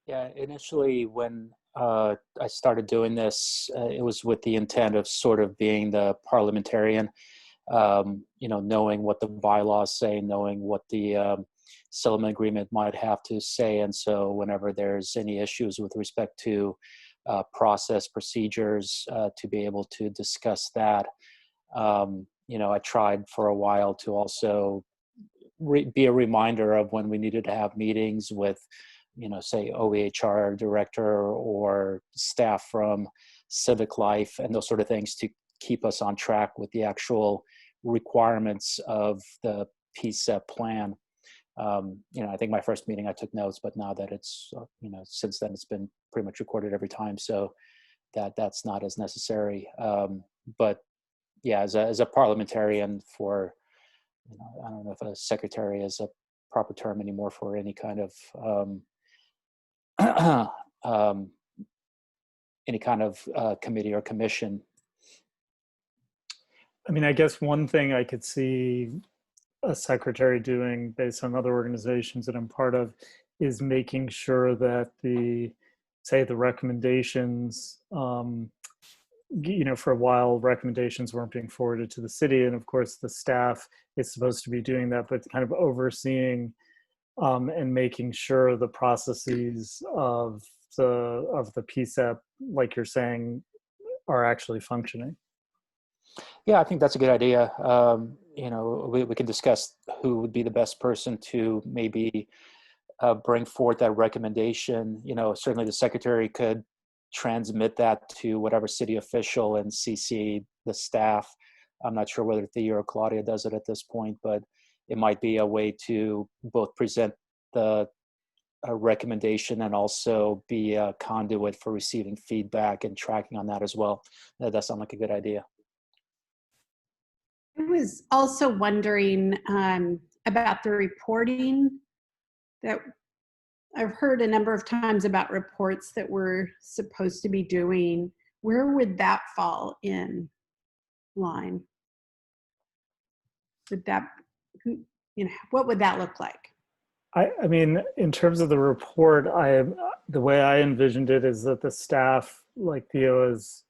Yeah, initially when I started doing this, it was with the intent of sort of being the parliamentarian, knowing what the bylaws say, knowing what the settlement agreement might have to say. And so whenever there's any issues with respect to process procedures, to be able to discuss that. I tried for a while to also be a reminder of when we needed to have meetings with, say OEHR director or staff from civic life and those sort of things to keep us on track with the actual requirements of the PCCEP plan. I think my first meeting I took notes, but now that it's, since then it's been pretty much recorded every time. So that's not as necessary. But yeah, as a parliamentarian for, I don't know if a secretary is a proper term anymore for any kind of committee or commission. I mean, I guess one thing I could see a secretary doing based on other organizations that I'm part of is making sure that the say the recommendations, for a while, recommendations weren't being forwarded to the city. And of course, the staff is supposed to be doing that, but kind of overseeing and making sure the processes of the PCEP, like you're saying, are actually functioning. Yeah, I think that's a good idea. We can discuss who would be the best person to maybe bring forth that recommendation. Certainly the secretary could transmit that to whatever city official and CC the staff. I'm not sure whether Thea or Claudia does it at this point, but it might be a way to both present the recommendation and also be a conduit for receiving feedback and tracking on that as well. That does sound like a good idea. I was also wondering about the reporting that I've heard a number of times about reports that we're supposed to be doing. Where would that fall in line? What would that look like? I mean, in terms of the report, the way I envisioned it is that the staff, like Theo has,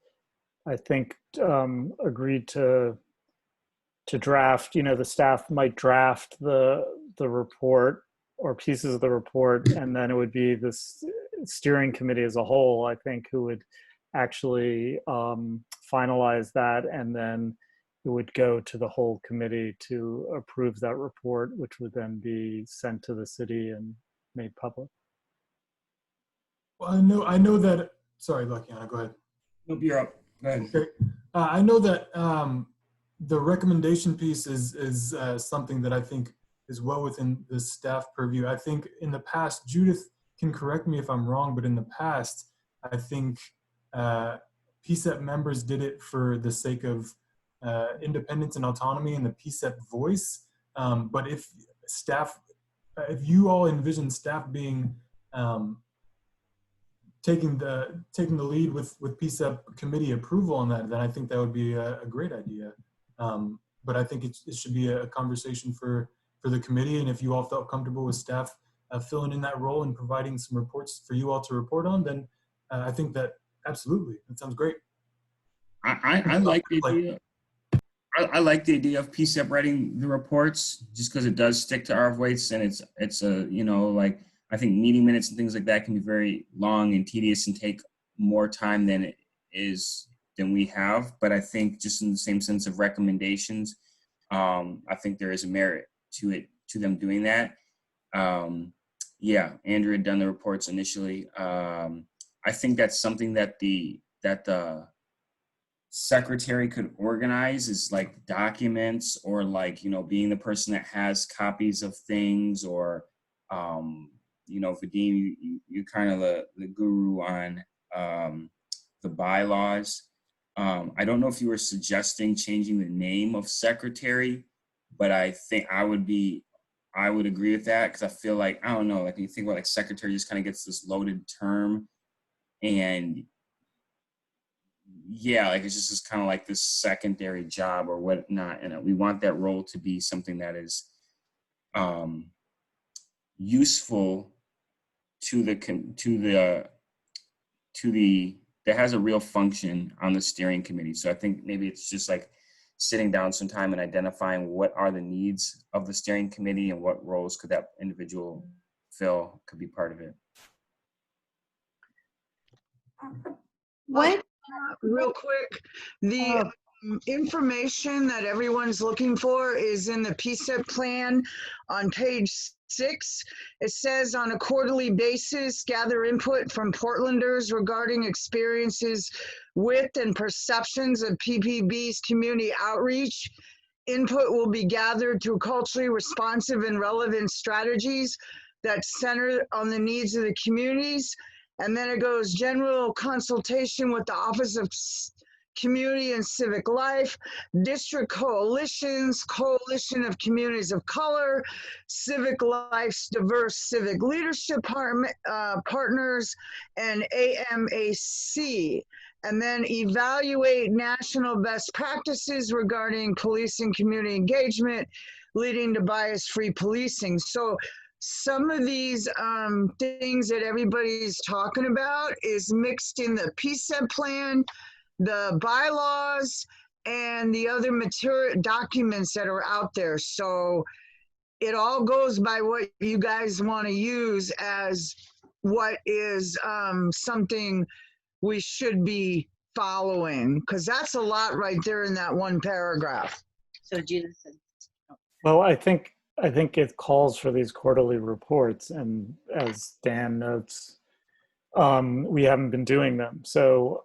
I think, agreed to draft. The staff might draft the report or pieces of the report, and then it would be this steering committee as a whole, I think, who would actually finalize that, and then it would go to the whole committee to approve that report, which would then be sent to the city and made public. Well, I know that. Sorry, Luckiana, go ahead. Nope, you're up. Go ahead. Okay. I know that the recommendation piece is something that I think is well within the staff purview. I think in the past, Judith can correct me if I'm wrong, but in the past, I think PCEP members did it for the sake of independence and autonomy and the PCEP voice. But if you all envision staff being taking the lead with PCEP committee approval on that, then I think that would be a great idea. But I think it should be a conversation for the committee, and if you all felt comfortable with staff filling in that role and providing some reports for you all to report on, then I think that absolutely, that sounds great. I like the idea. I like the idea of PCEP writing the reports, just because it does stick to our voice, and it's a I think meeting minutes and things like that can be very long and tedious and take more time than we have. But I think just in the same sense of recommendations, I think there is a merit to them doing that. Yeah, Andrew had done the reports initially. I think that's something that the secretary could organize, is like documents, or being the person that has copies of things, or Vadim, you're kind of the guru on the bylaws. I don't know if you were suggesting changing the name of secretary, but I think I would agree with that, because I feel like, I don't know, when you think about secretary, just kind of gets this loaded term, and yeah, it's just kind of this secondary job or whatnot, and we want that role to be something that is useful that has a real function on the steering committee. So I think maybe it's just sitting down sometime and identifying what are the needs of the steering committee and what roles could that individual fill could be part of it. What? Real quick, the information that everyone's looking for is in the PCEP plan on page 6. It says, on a quarterly basis, gather input from Portlanders regarding experiences with and perceptions of PPB's community outreach. Input will be gathered through culturally responsive and relevant strategies that center on the needs of the communities. And then it goes, general consultation with the Office of Community and Civic Life, district coalitions, coalition of communities of color, Civic Life's diverse civic leadership partners, and AMAC. And then evaluate national best practices regarding police and community engagement, leading to bias-free policing. So some of these things that everybody's talking about is mixed in the PCEP plan, the bylaws, and the other material documents that are out there. So it all goes by what you guys want to use as what is something we should be following, because that's a lot right there in that one paragraph. So Judith said, Well, I think it calls for these quarterly reports, and as Dan notes, we haven't been doing them. So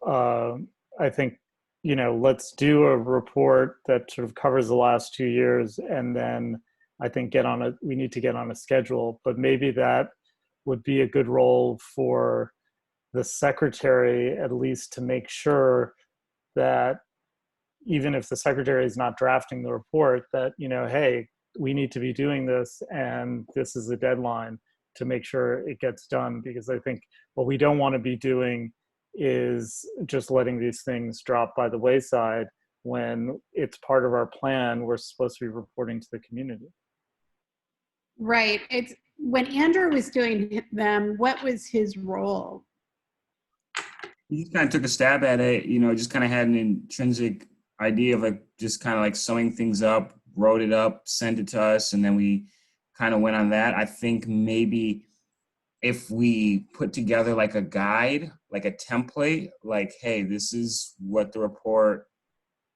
I think, you know, let's do a report that sort of covers the last 2 years, and then I think we need to get on a schedule. But maybe that would be a good role for the secretary, at least, to make sure that even if the secretary is not drafting the report, that, you know, hey, we need to be doing this, and this is the deadline, to make sure it gets done. Because I think what we don't want to be doing is just letting these things drop by the wayside when it's part of our plan. We're supposed to be reporting to the community. Right. It's when Andrew was doing them, what was his role? He just kind of took a stab at it, you know, just kind of had an intrinsic idea of like just kind of like sewing things up, wrote it up, sent it to us, and then we kind of went on that. I think maybe if we put together like a guide, like a template, like, hey, this is what the report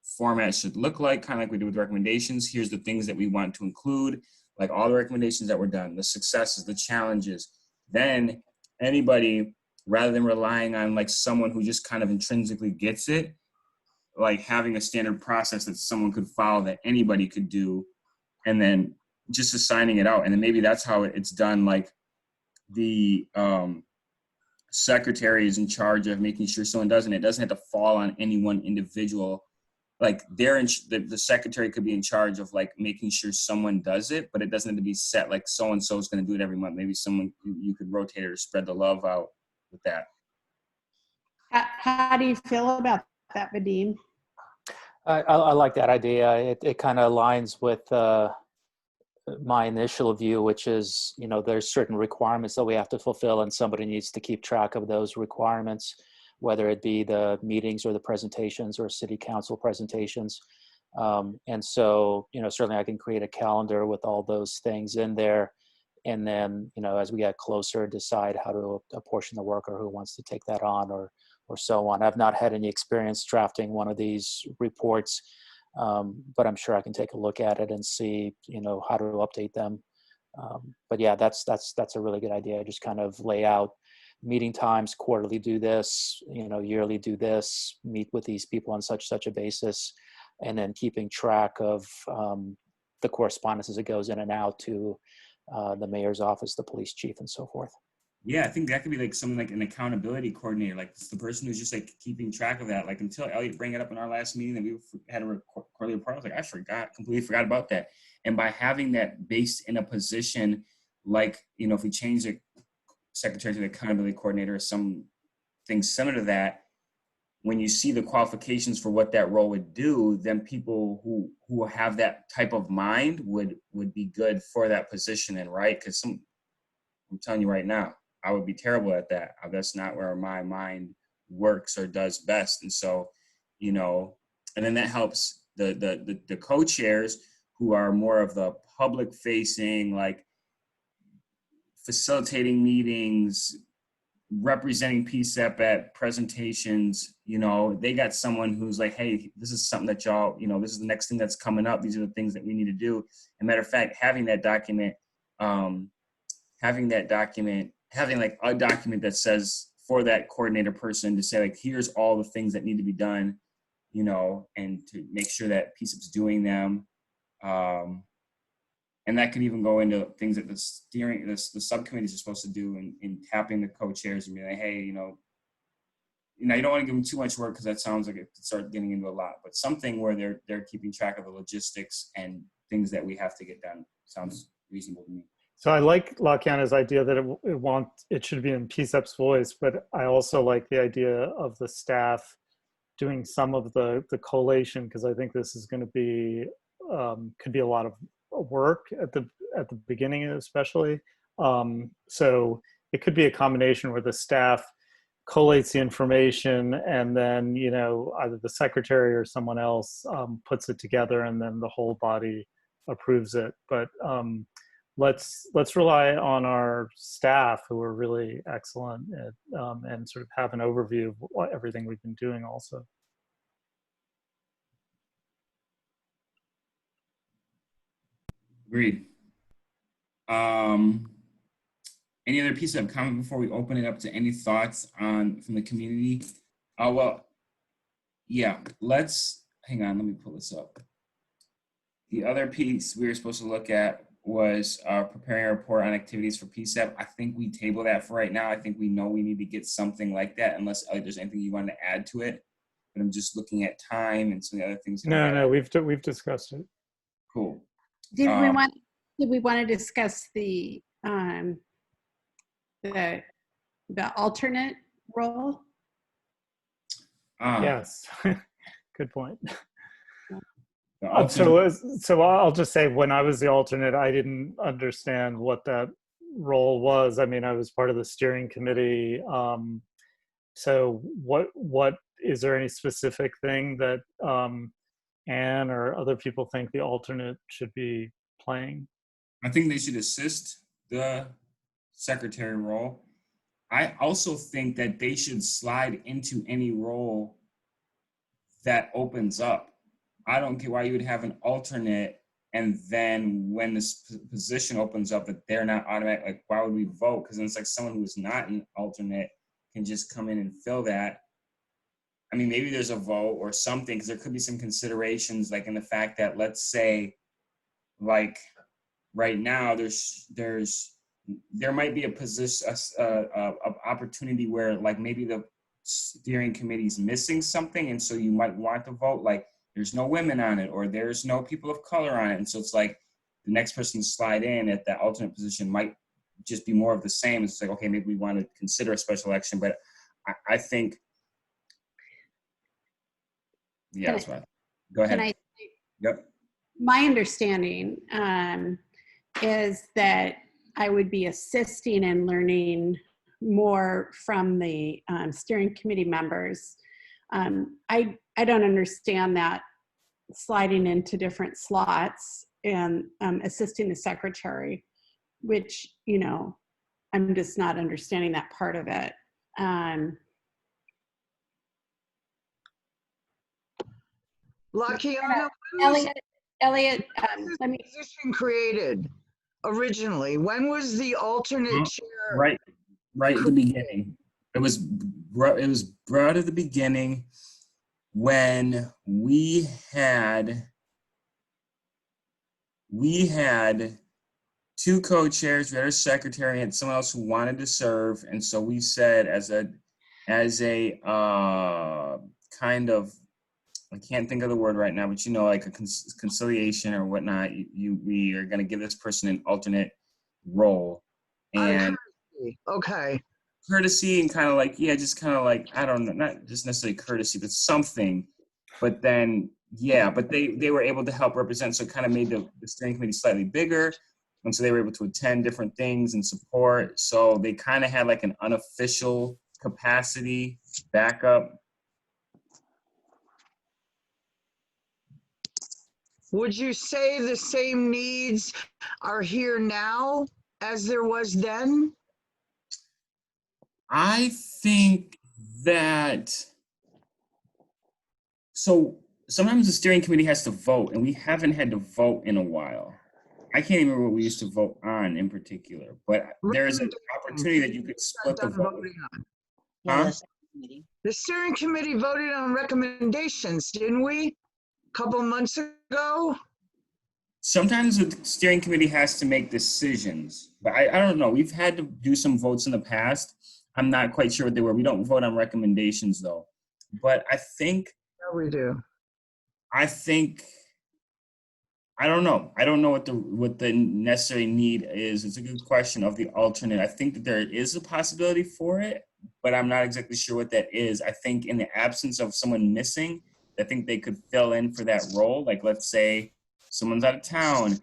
format should look like, kind of like we do with recommendations. Here's the things that we want to include, like all the recommendations that were done, the successes, the challenges. Then anybody, rather than relying on like someone who just kind of intrinsically gets it, like having a standard process that someone could follow that anybody could do, and then just assigning it out. And then maybe that's how it's done. Like the secretary is in charge of making sure someone does, and it doesn't have to fall on any one individual. Like the secretary could be in charge of like making sure someone does it, but it doesn't have to be set like so-and-so is going to do it every month. Maybe someone, you could rotate it or spread the love out with that. How do you feel about that, Vadim? I like that idea. It kind of aligns with my initial view, which is, you know, there's certain requirements that we have to fulfill, and somebody needs to keep track of those requirements, whether it be the meetings or the presentations or city council presentations. And so, you know, certainly I can create a calendar with all those things in there. And then, you know, as we get closer, decide how to apportion the work or who wants to take that on or so on. I've not had any experience drafting one of these reports, but I'm sure I can take a look at it and see, you know, how to update them. But yeah, that's a really good idea. Just kind of lay out meeting times, quarterly do this, you know, yearly do this, meet with these people on such a basis, and then keeping track of the correspondence as it goes in and out to the mayor's office, the police chief, and so forth. Yeah, I think that could be like something like an accountability coordinator, like it's the person who's just like keeping track of that. Like until Elliot bring it up in our last meeting that we had a quarterly report, I was like, completely forgot about that. And by having that based in a position, like, you know, if we change the secretary to the accountability coordinator or something similar to that, when you see the qualifications for what that role would do, then people who have that type of mind would be good for that position. And right, because I'm telling you right now, I would be terrible at that. That's not where my mind works or does best. And so, you know, and then that helps the co-chairs who are more of the public facing, like facilitating meetings, representing PCCEP at presentations. You know, they got someone who's like, hey, this is something that y'all, you know, this is the next thing that's coming up. These are the things that we need to do. As a matter of fact, having like a document that says for that coordinator person to say like, here's all the things that need to be done, you know, and to make sure that PCCEP's doing them. And that could even go into things that the subcommittees are supposed to do in tapping the co-chairs and be like, hey, you don't want to give them too much work because that sounds like it could start getting into a lot, but something where they're keeping track of the logistics and things that we have to get done sounds reasonable to me. So I like LaKiana's idea that it should be in PCCEP's voice, but I also like the idea of the staff doing some of the collation, because I think this is going to be could be a lot of work at the beginning, especially. So it could be a combination where the staff collates the information and then, you know, either the secretary or someone else puts it together and then the whole body approves it. But let's rely on our staff who are really excellent at, and sort of have an overview of everything we've been doing also. Agreed. Any other piece of comment before we open it up to any thoughts on from the community? Well, yeah, hang on, let me pull this up. The other piece we were supposed to look at was preparing a report on activities for PCCEP. I think we table that for right now. I think we know we need to get something like that, unless there's anything you want to add to it. But I'm just looking at time and some of the other things. No, we've discussed it. Cool. Did we want to discuss the alternate role? Yes, good point. So So I'll just say, when I was the alternate, I didn't understand what that role was. I mean, I was part of the steering committee. So what is there any specific thing that Anne or other people think the alternate should be playing? I think they should assist the secretary role. I also think that they should slide into any role that opens up. I don't get why you would have an alternate and then when this position opens up that they're not automatic. Like, why would we vote? Because then it's like someone who is not an alternate can just come in and fill that. I mean, maybe there's a vote or something, because there could be some considerations, like in the fact that, let's say, like right now, there might be a position, opportunity where like maybe the steering committee's missing something, and so you might want to vote like there's no women on it or there's no people of color on it, and so it's like the next person to slide in at that alternate position might just be more of the same. It's like, okay, maybe we want to consider a special election, but I think, yeah, that's right. Go ahead. Yep. My understanding is that I would be assisting and learning more from the steering committee members. I don't understand that sliding into different slots and assisting the secretary, which, you know, I'm just not understanding that part of it. Lakiana, Elliot, let me. Position created originally. When was the alternate chair? Right at the beginning. It was brought at the beginning when we had two co-chairs, we had a secretary and someone else who wanted to serve, and so we said as a kind of, I can't think of the word right now, but you know, like a conciliation or whatnot, we are going to give this person an alternate role. And okay, courtesy and kind of like, yeah, just kind of like, I don't know, not just necessarily courtesy, but something. But then, yeah, but they were able to help represent, so it kind of made the steering committee slightly bigger. And so they were able to attend different things and support. So they kind of had like an unofficial capacity backup. Would you say the same needs are here now as there was then? I think that, so sometimes the steering committee has to vote, and we haven't had to vote in a while. I can't even remember what we used to vote on in particular, but there's an opportunity that you could split the vote. Huh? The steering committee voted on recommendations, didn't we? A couple months ago? Sometimes the steering committee has to make decisions, but I don't know. We've had to do some votes in the past. I'm not quite sure what they were. We don't vote on recommendations though. But I think. Yeah, we do. I think, I don't know. I don't know what the necessary need is. It's a good question of the alternate. I think that there is a possibility for it, but I'm not exactly sure what that is. I think in the absence of someone missing, I think they could fill in for that role. Like, let's say someone's out of town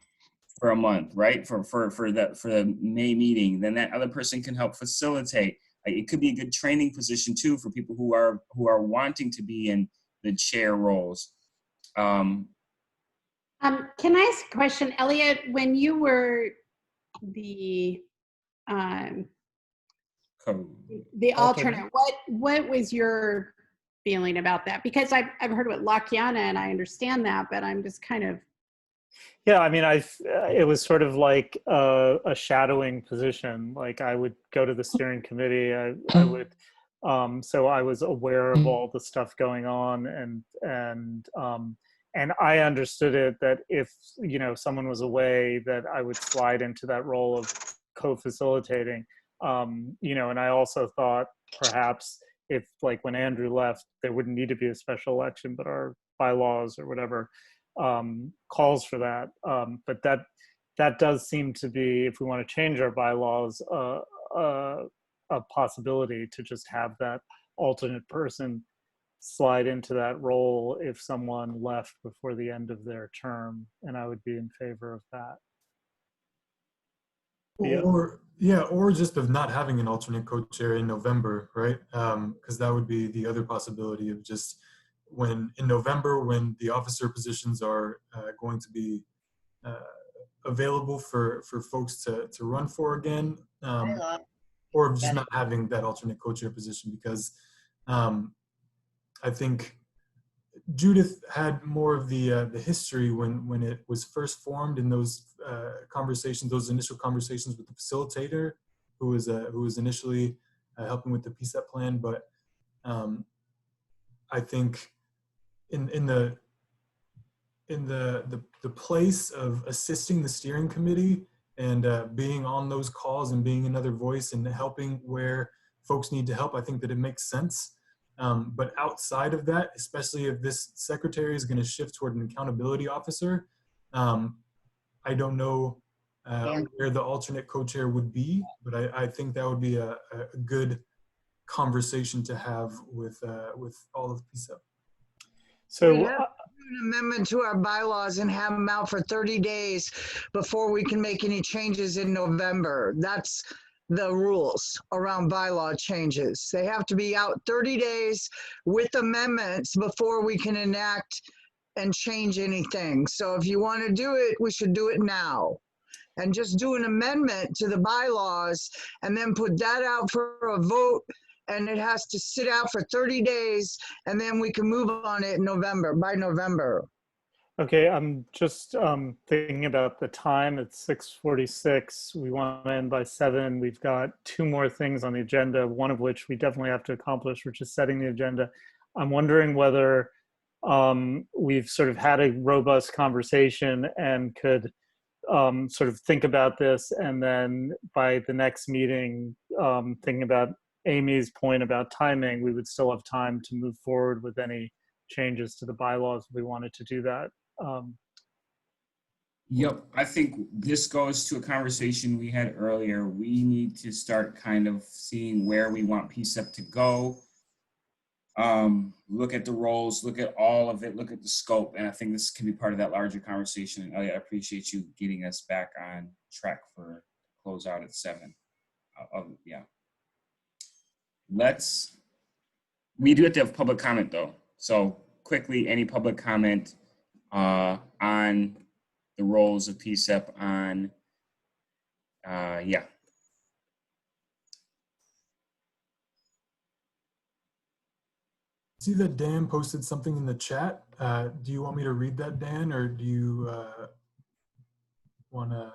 for a month, right? For the May meeting, then that other person can help facilitate. Like, it could be a good training position too for people who are wanting to be in the chair roles. Can I ask a question, Elliot? When you were the alternate, what was your feeling about that? Because I've heard what Lakiana, and I understand that, but I'm just kind of. Yeah, I mean, it was sort of like a shadowing position. Like, I would go to the steering committee. I would, so I was aware of all the stuff going on, and I understood it that if, you know, someone was away, that I would slide into that role of co-facilitating. You know, and I also thought perhaps if, like, when Andrew left, there wouldn't need to be a special election, but our bylaws or whatever calls for that. But that does seem to be, if we want to change our bylaws, a possibility to just have that alternate person slide into that role if someone left before the end of their term, and I would be in favor of that. Or just of not having an alternate co-chair in November, right? Because that would be the other possibility of just in November, when the officer positions are going to be available for folks to run for again, or just not having that alternate co-chair position, because I think Judith had more of the history when it was first formed in those conversations, those initial conversations with the facilitator, who was initially helping with the PCCEP plan. But I think in the place of assisting the steering committee and being on those calls and being another voice and helping where folks need to help, I think that it makes sense. But outside of that, especially if this secretary is going to shift toward an accountability officer, I don't know where the alternate co-chair would be, but I think that would be a good conversation to have with all of PCCEP. So we have to do an amendment to our bylaws and have them out for 30 days before we can make any changes in November. That's the rules around bylaw changes. They have to be out 30 days with amendments before we can enact and change anything. So if you want to do it, we should do it now. And just do an amendment to the bylaws and then put that out for a vote, and it has to sit out for 30 days, and then we can move on it in by November. Okay, I'm just thinking about the time. It's 6:46. We want to end by 7. We've got 2 more things on the agenda, one of which we definitely have to accomplish, which is setting the agenda. I'm wondering whether we've sort of had a robust conversation and could sort of think about this, and then by the next meeting, thinking about Amy's point about timing, we would still have time to move forward with any changes to the bylaws if we wanted to do that. Yep, I think this goes to a conversation we had earlier. We need to start kind of seeing where we want PCCEP to go. Look at the roles, look at all of it, look at the scope, and I think this can be part of that larger conversation. And Elliot, I appreciate you getting us back on track for close out at 7. Yeah. We do have to have public comment though. So quickly, any public comment on the roles of PCCEP on, yeah. See that Dan posted something in the chat. Do you want me to read that, Dan, or do you want to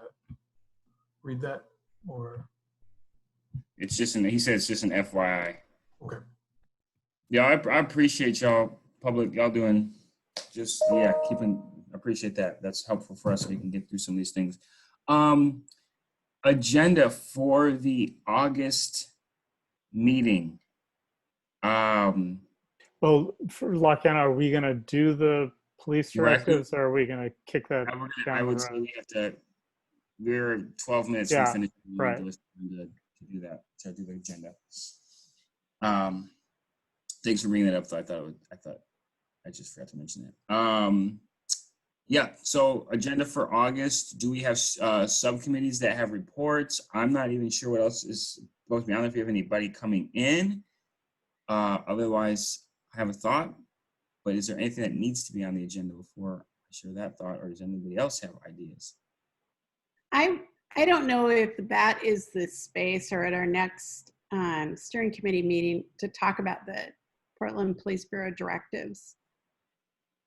read that? Or It's just he said it's just an FYI. Okay. Yeah, I appreciate y'all y'all doing just, yeah, appreciate that. That's helpful for us so we can get through some of these things. Agenda for the August meeting. Well, for lockdown, are we going to do the police directives, or are we going to kick that down I would the say road? we have to, we're 12 minutes Yeah, from finishing right. to do that, to do the agenda. Thanks for bringing that up. I thought I just forgot to mention that. Yeah, so agenda for August, do we have subcommittees that have reports? I'm not even sure what else is supposed to be on there, if you have anybody coming in. Otherwise, I have a thought, but is there anything that needs to be on the agenda before I share that thought, or does anybody else have ideas? I don't know if that is the space or at our next steering committee meeting to talk about the Portland Police Bureau directives.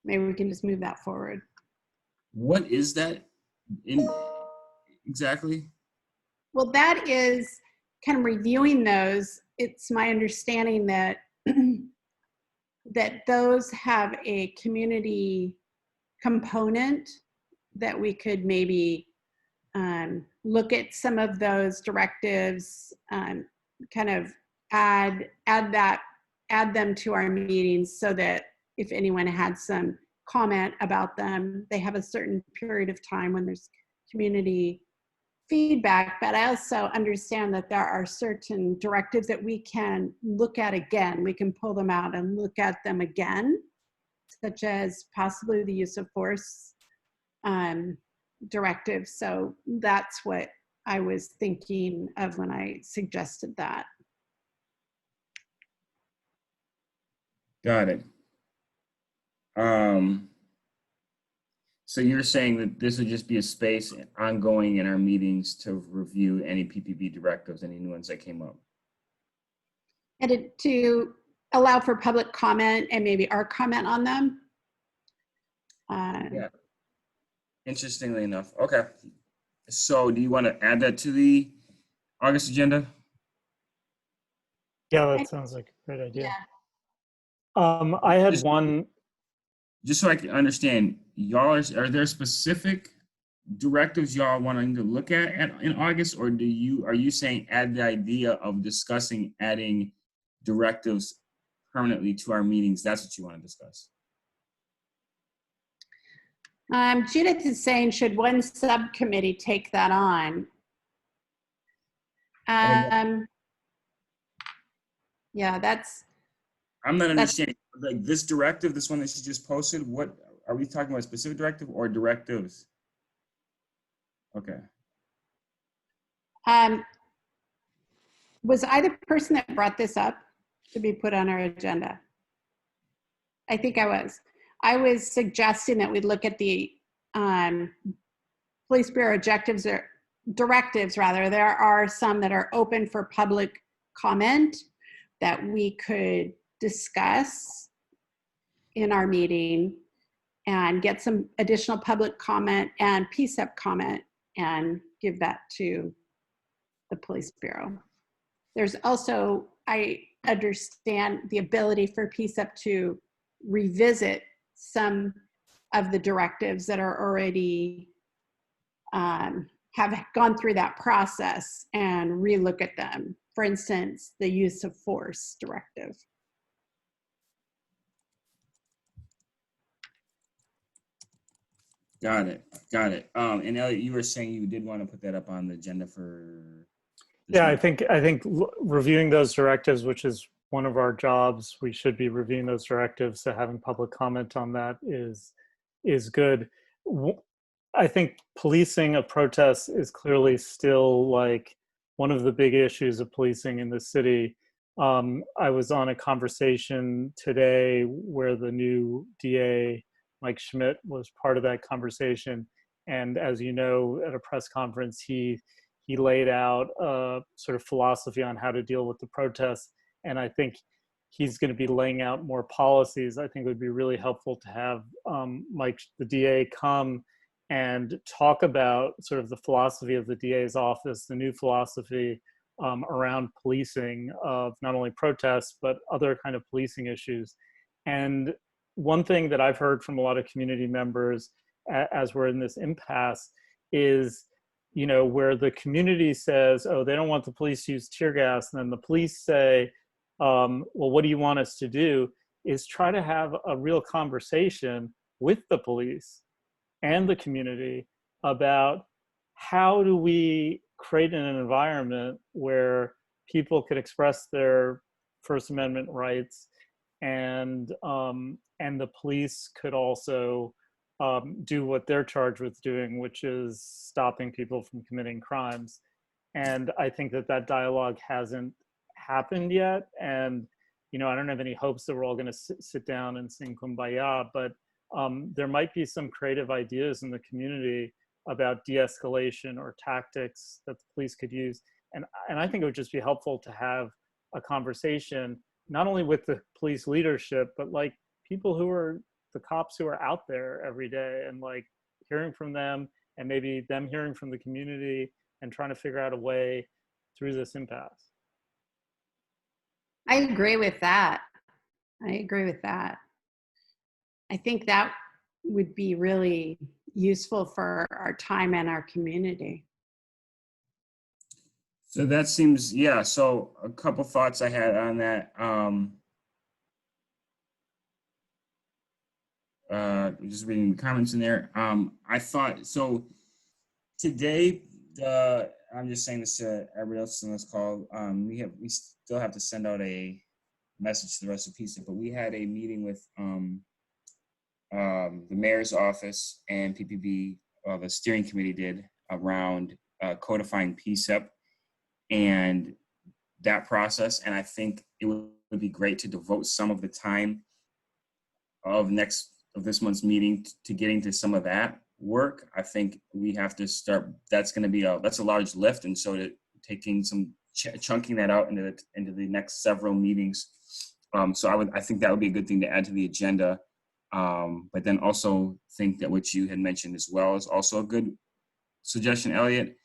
Maybe we can just move that forward. What is that in exactly? Well, that is kind of reviewing those. It's my understanding that that those have a community component that we could maybe look at some of those directives, kind of add them to our meetings so that if anyone had some comment about them, they have a certain period of time when there's community feedback. But I also understand that there are certain directives that we can look at again. We can pull them out and look at them again, such as possibly the use of force directive. So that's what I was thinking of when I suggested that. Got it. So you're saying that this would just be a space ongoing in our meetings to review any PPB directives, any new ones that came up? And to allow for public comment and maybe our comment on them. Yeah. Interestingly enough. Okay. So do you want to add that to the August agenda? Yeah, that sounds like a great idea. Yeah. I had one. Just so I can understand, y'all are there specific directives y'all wanting to look at in August, or are you saying add the idea of discussing adding directives permanently to our meetings? That's what you want to discuss. Judith is saying, should one subcommittee take that on? Yeah, that's. I'm not understanding, like this directive, this one that she just posted, what, are we talking about a specific directive or directives? Okay. Was I the person that brought this up to be put on our agenda? I think I was. I was suggesting that we look at the Police Bureau objectives or directives rather. There are some that are open for public comment that we could discuss in our meeting and get some additional public comment and PCCEP comment and give that to the Police Bureau. There's also, I understand, the ability for PCCEP to revisit some of the directives that are already have gone through that process and relook at them. For instance, the use of force directive. Got it. Got it. And Elliot, you were saying you did want to put that up on the agenda for. Yeah, I think reviewing those directives, which is one of our jobs, we should be reviewing those directives. So having public comment on that is good. I think policing of protests is clearly still like one of the big issues of policing in the city. I was on a conversation today where the new DA, Mike Schmidt, was part of that conversation. And as you know, at a press conference, he laid out a sort of philosophy on how to deal with the protests. And I think he's going to be laying out more policies. I think it would be really helpful to have Mike, the DA, come and talk about sort of the philosophy of the DA's office, the new philosophy around policing of not only protests, but other kind of policing issues. And one thing that I've heard from a lot of community members as we're in this impasse is, you know, where the community says, oh, they don't want the police to use tear gas, and then the police say, well, what do you want us to do? Is try to have a real conversation with the police and the community about how do we create an environment where people could express their First Amendment rights, and the police could also do what they're charged with doing, which is stopping people from committing crimes. And I think that that dialogue hasn't happened yet. And, you know, I don't have any hopes that we're all going to sit down and sing Kumbaya, but there might be some creative ideas in the community about de-escalation or tactics that the police could use. And I think it would just be helpful to have a conversation, not only with the police leadership, but like people who are the cops who are out there every day, and like hearing from them, and maybe them hearing from the community, and trying to figure out a way through this impasse. I agree with that. I agree with that. I think that would be really useful for our time and our community. So that seems, yeah, so a couple thoughts I had on that. Just reading the comments in there. I thought, so today, I'm just saying this to everybody else on this call, we still have to send out a message to the rest of PCCEP, but we had a meeting with the mayor's office and PPB, the steering committee did, around codifying PCCEP and that process. And I think it would be great to devote some of the time of this month's meeting to getting to some of that work. I think we have to start, that's going to be that's a large lift. And so taking some, chunking that out into the next several meetings. So I think that would be a good thing to add to the agenda. But then also think that what you had mentioned as well is also a good suggestion, Elliot,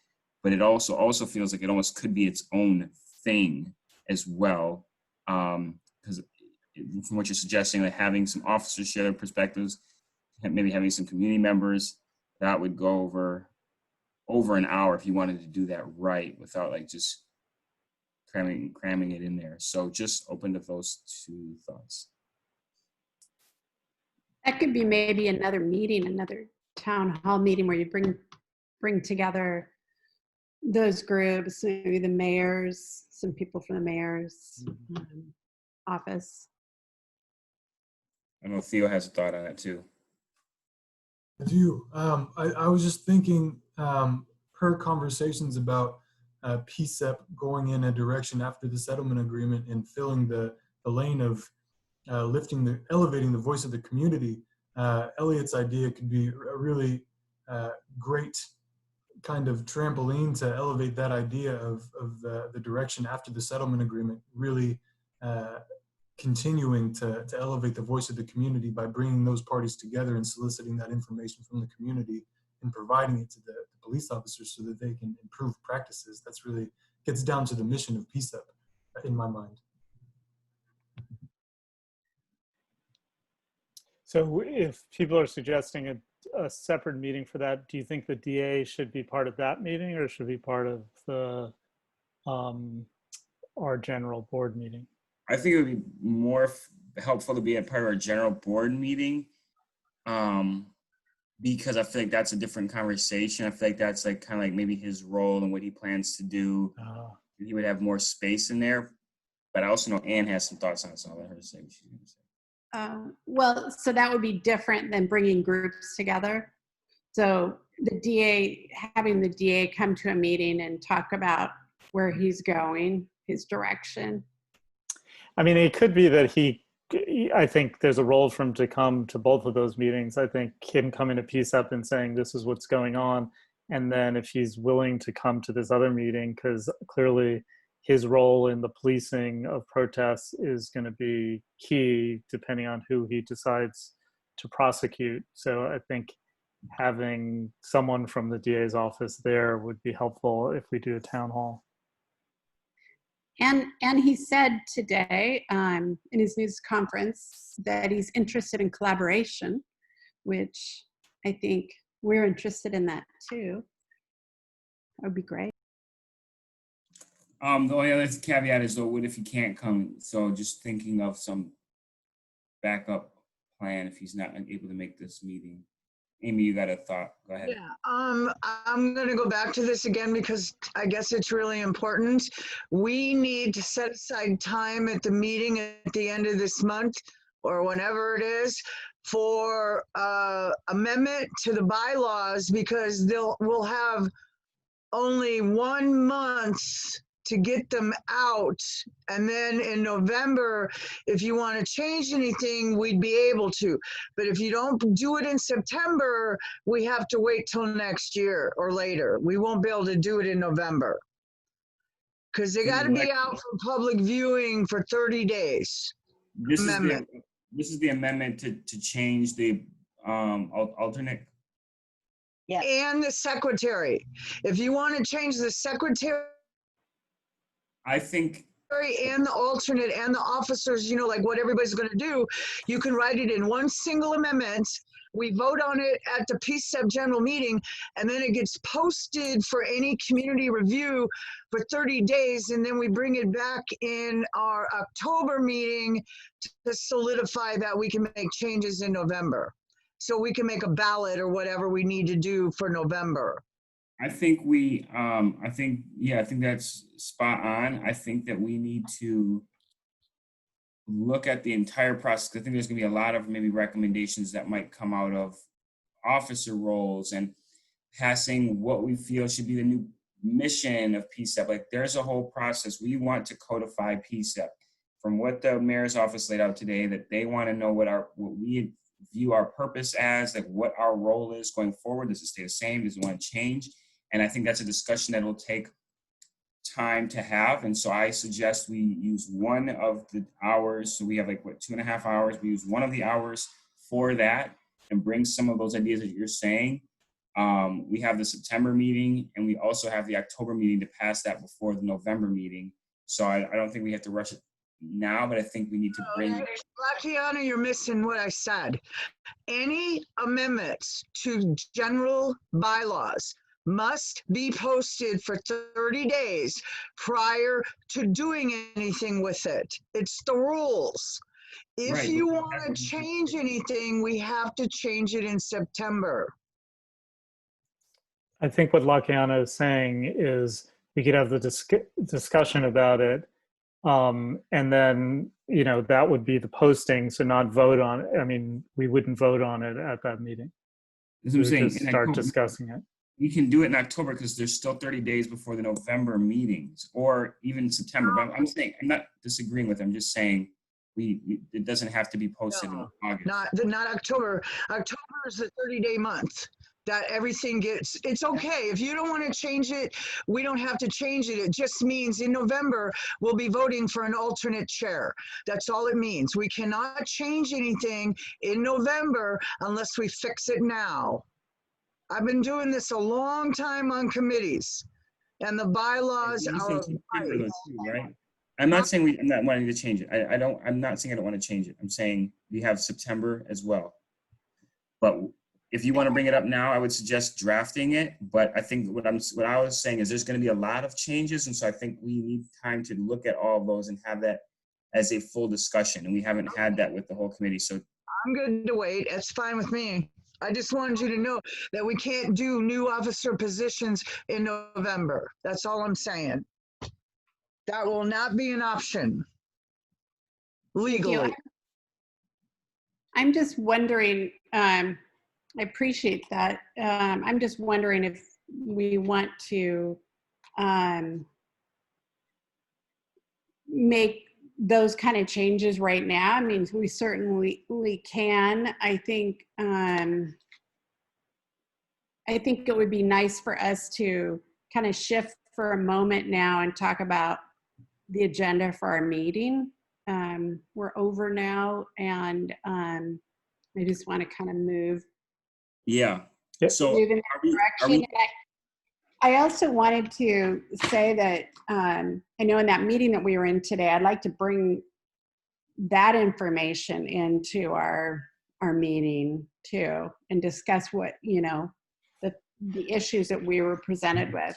but it also feels like it almost could be its own thing as well. Because from what you're suggesting, like having some officers share their perspectives, maybe having some community members, that would go over an hour if you wanted to do that right without like just cramming it in there. So just open to those two thoughts. That could be maybe another meeting, another town hall meeting where you bring together those groups, maybe the mayors, some people from the mayor's office. I know Theo has a thought on that too. I do. I was just thinking, per conversations about PCCEP going in a direction after the settlement agreement and filling the lane of elevating the voice of the community. Elliot's idea could be a really great kind of trampoline to elevate that idea of the direction after the settlement agreement, really continuing to elevate the voice of the community by bringing those parties together and soliciting that information from the community and providing it to the police officers so that they can improve practices. That's really gets down to the mission of PCCEP in my mind. So if people are suggesting a separate meeting for that, do you think the DA should be part of that meeting, or should be part of the our general board meeting? I think it would be more helpful to be a part of our general board meeting, because I feel like that's a different conversation. I feel like that's like kind of like maybe his role and what he plans to do. He would have more space in there. But I also know Anne has some thoughts on it, so I'll let her say what she's going to say. Well, so that would be different than bringing groups together. So the DA, having the DA come to a meeting and talk about where he's going, his direction. I mean, it could be that I think there's a role for him to come to both of those meetings. I think him coming to PCCEP and saying this is what's going on, and then if he's willing to come to this other meeting, because clearly his role in the policing of protests is going to be key depending on who he decides to prosecute. So I think having someone from the DA's office there would be helpful if we do a town hall. And he said today in his news conference that he's interested in collaboration, which I think we're interested in that too. That would be great. The only other caveat is though, what if he can't come? So just thinking of some backup plan if he's not able to make this meeting. Amy, you got a thought? Go ahead. Yeah, I'm going to go back to this again because I guess it's really important. We need to set aside time at the meeting at the end of this month or whenever it is for amendment to the bylaws because we'll have only 1 month to get them out. And then in November, if you want to change anything, we'd be able to. But if you don't do it in September, we have to wait till next year or later. We won't be able to do it in November. Because they got to be out for public viewing for 30 days. This Amendment. is the amendment to change the alternate. Yeah. And the secretary. If you want to change the secretary I think and the alternate and the officers, you know, like what everybody's going to do, you can write it in one single amendment. We vote on it at the PCCEP general meeting, and then it gets posted for any community review for 30 days, and then we bring it back in our October meeting to solidify that we can make changes in November. So we can make a ballot or whatever we need to do for November. I think I think that's spot on. I think that we need to look at the entire process. I think there's gonna be a lot of maybe recommendations that might come out of officer roles and passing what we feel should be the new mission of PCCEP. Like there's a whole process. We want to codify PCCEP from what the mayor's office laid out today, that they want to know what we view our purpose as, like what our role is going forward. Does it stay the same? Does it want to change? And I think that's a discussion that will take time to have. And so I suggest we use one of the hours. So we have like, what, 2.5 hours. We use one of the hours for that and bring some of those ideas that you're saying. We have the September meeting and we also have the October meeting to pass that before the November meeting. So I don't think we have to rush it now, but I think we need to bring. Latiana, you're missing what I said. Any amendments to general bylaws must be posted for 30 days prior to doing anything with it. It's the rules. If Right. you want to change anything, we have to change it in September. I think what Lakiana is saying is we could have the discussion about it. And then, you know, that would be the posting, so not vote on it. I mean, we wouldn't vote on it at that meeting. That's what I'm We saying. would just start discussing it. We can do it in October because there's still 30 days before the November meeters, or even September. But I'm saying, I'm not disagreeing with them. I'm just saying it doesn't have to be posted in August. Not October. October is the 30-day month that everything gets. It's okay. If you don't want to change it, we don't have to change it. It just means in November, we'll be voting for an alternate chair. That's all it means. We cannot change anything in November unless we fix it now. I've been doing this a long time on committees, and the bylaws are right. I'm not saying I'm not wanting to change it. I'm not saying I don't want to change it. I'm saying we have September as well. But if you want to bring it up now, I would suggest drafting it. But I think what I was saying is there's going to be a lot of changes, and so I think we need time to look at all of those and have that as a full discussion. And we haven't had that with the whole committee. So I'm good to wait. It's fine with me. I just wanted you to know that we can't do new officer positions in November. That's all I'm saying. That will not be an option legally. I'm just wondering, I appreciate that. I'm just wondering if we want to make those kind of changes right now. I mean, we certainly can. I think it would be nice for us to kind of shift for a moment now and talk about the agenda for our meeting. We're over now, and I just want to kind of move. Yeah. So move in that direction. I also wanted to say that I know in that meeting that we were in today, I'd like to bring that information into our meeting too, and discuss what, you know, the issues that we were presented with.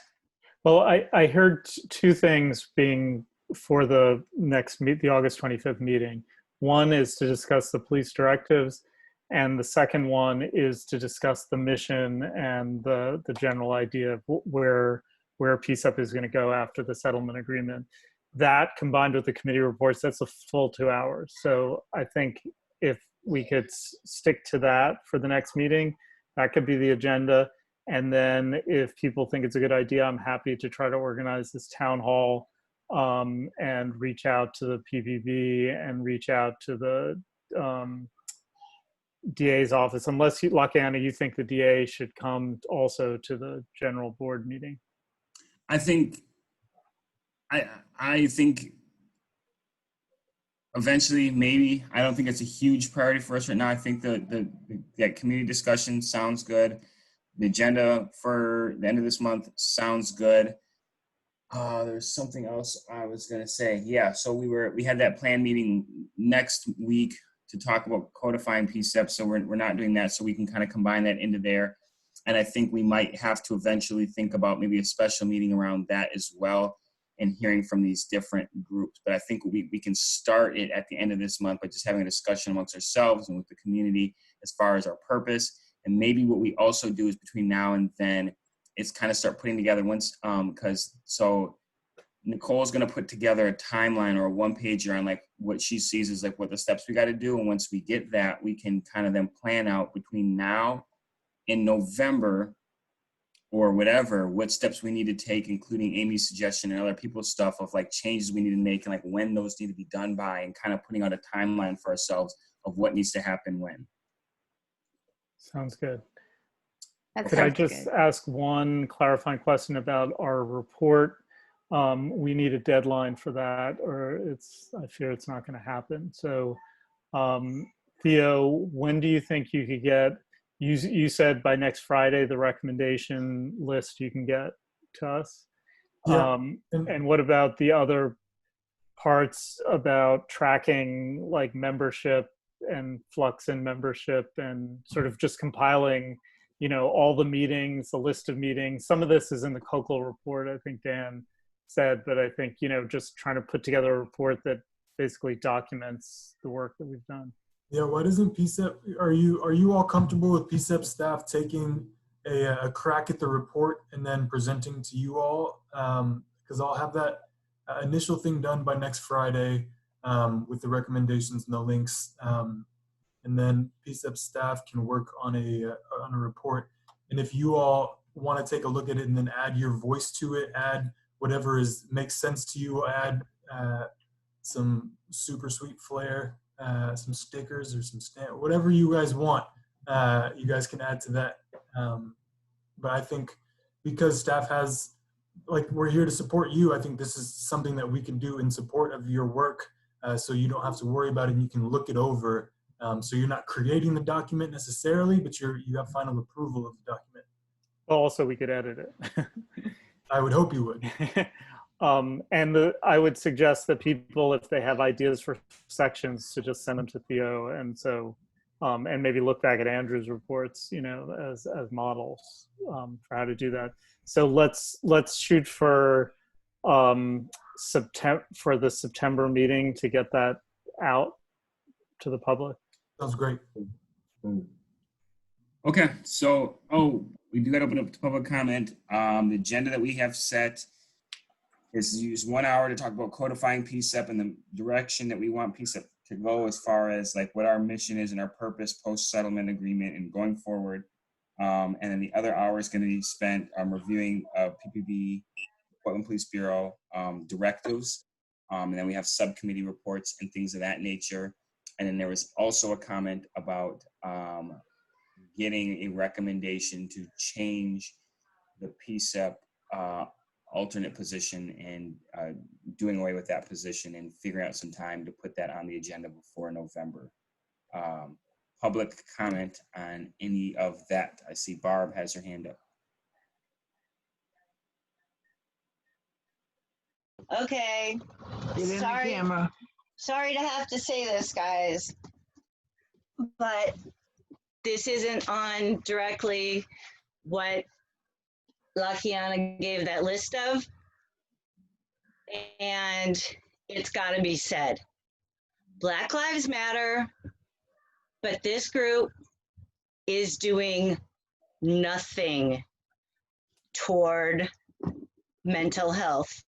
Well, I heard two things being for the the August 25th meeting. One is to discuss the police directives, and the second one is to discuss the mission and the general idea of where PCCEP is going to go after the settlement agreement. That combined with the committee reports, that's a full 2 hours. So I think if we could stick to that for the next meeting, that could be the agenda. And then if people think it's a good idea, I'm happy to try to organize this town hall and reach out to the PPB and reach out to the DA's office, unless you, Lackawanna, you think the DA should come also to the general board meeting. I think eventually, maybe. I don't think it's a huge priority for us right now. I think that community discussion sounds good. The agenda for the end of this month sounds good. There's something else I was gonna say. Yeah, so we had that planned meeting next week to talk about codifying PCCEP. So we're not doing that, so we can kind of combine that into there. And I think we might have to eventually think about maybe a special meeting around that as well, and hearing from these different groups. But I think we can start it at the end of this month by just having a discussion amongst ourselves and with the community as far as our purpose. And maybe what we also do is between now and then is kind of start putting together once, so Nicole's going to put together a timeline or a one-pager on like what she sees as like what the steps we got to do. And once we get that, we can kind of then plan out between now and November or whatever, what steps we need to take, including Amy's suggestion and other people's stuff of like changes we need to make and like when those need to be done by, and kind of putting out a timeline for ourselves of what needs to happen when. Sounds good. That Could I sounds just good. ask one clarifying question about our report? We need a deadline for that, or I fear it's not going to happen. So, Theo, when do you think you could get? You said by next Friday the recommendation list you can get to us. Yeah. And what about the other parts about tracking like membership and flux in membership and sort of just compiling, all the meetings, the list of meetings? Some of this is in the COCL report, I think Dan said, but I think, just trying to put together a report that basically documents the work that we've done. Yeah, why doesn't PCCEP, are you all comfortable with PCCEP staff taking a crack at the report and then presenting to you all? Because I'll have that initial thing done by next Friday with the recommendations and the links. And then PCCEP staff can work on a report. And if you all want to take a look at it and then add your voice to it, add whatever makes sense to you, add some super sweet flair, some stickers or some stamp, whatever you guys want, you guys can add to that. But I think because staff has, like, we're here to support you, I think this is something that we can do in support of your work, so you don't have to worry about it and you can look it over. So you're not creating the document necessarily, but you have final approval of the document. Well, also we could edit it. I would hope you would. I would suggest that people, if they have ideas for sections, to just send them to Theo, and so and maybe look back at Andrew's reports, as models for how to do that. So let's shoot for for the September meeting to get that out to the public. Sounds great. Okay, so we do got to open up to public comment. The agenda that we have set is to use 1 hour to talk about codifying PCCEP and the direction that we want PCCEP to go as far as like what our mission is and our purpose post-settlement agreement and going forward. And then the other hour is going to be spent reviewing PPB, Portland Police Bureau directives. And then we have subcommittee reports and things of that nature. And then there was also a comment about getting a recommendation to change the PCCEP alternate position and doing away with that position and figuring out some time to put that on the agenda before November. Public comment on any of that. I see Barb has her hand up. Okay. Get in the camera. Sorry to have to say this, guys, but this isn't on directly what Lackawanna gave that list of, and it's got to be said. Black Lives Matter, but this group is doing nothing toward mental health.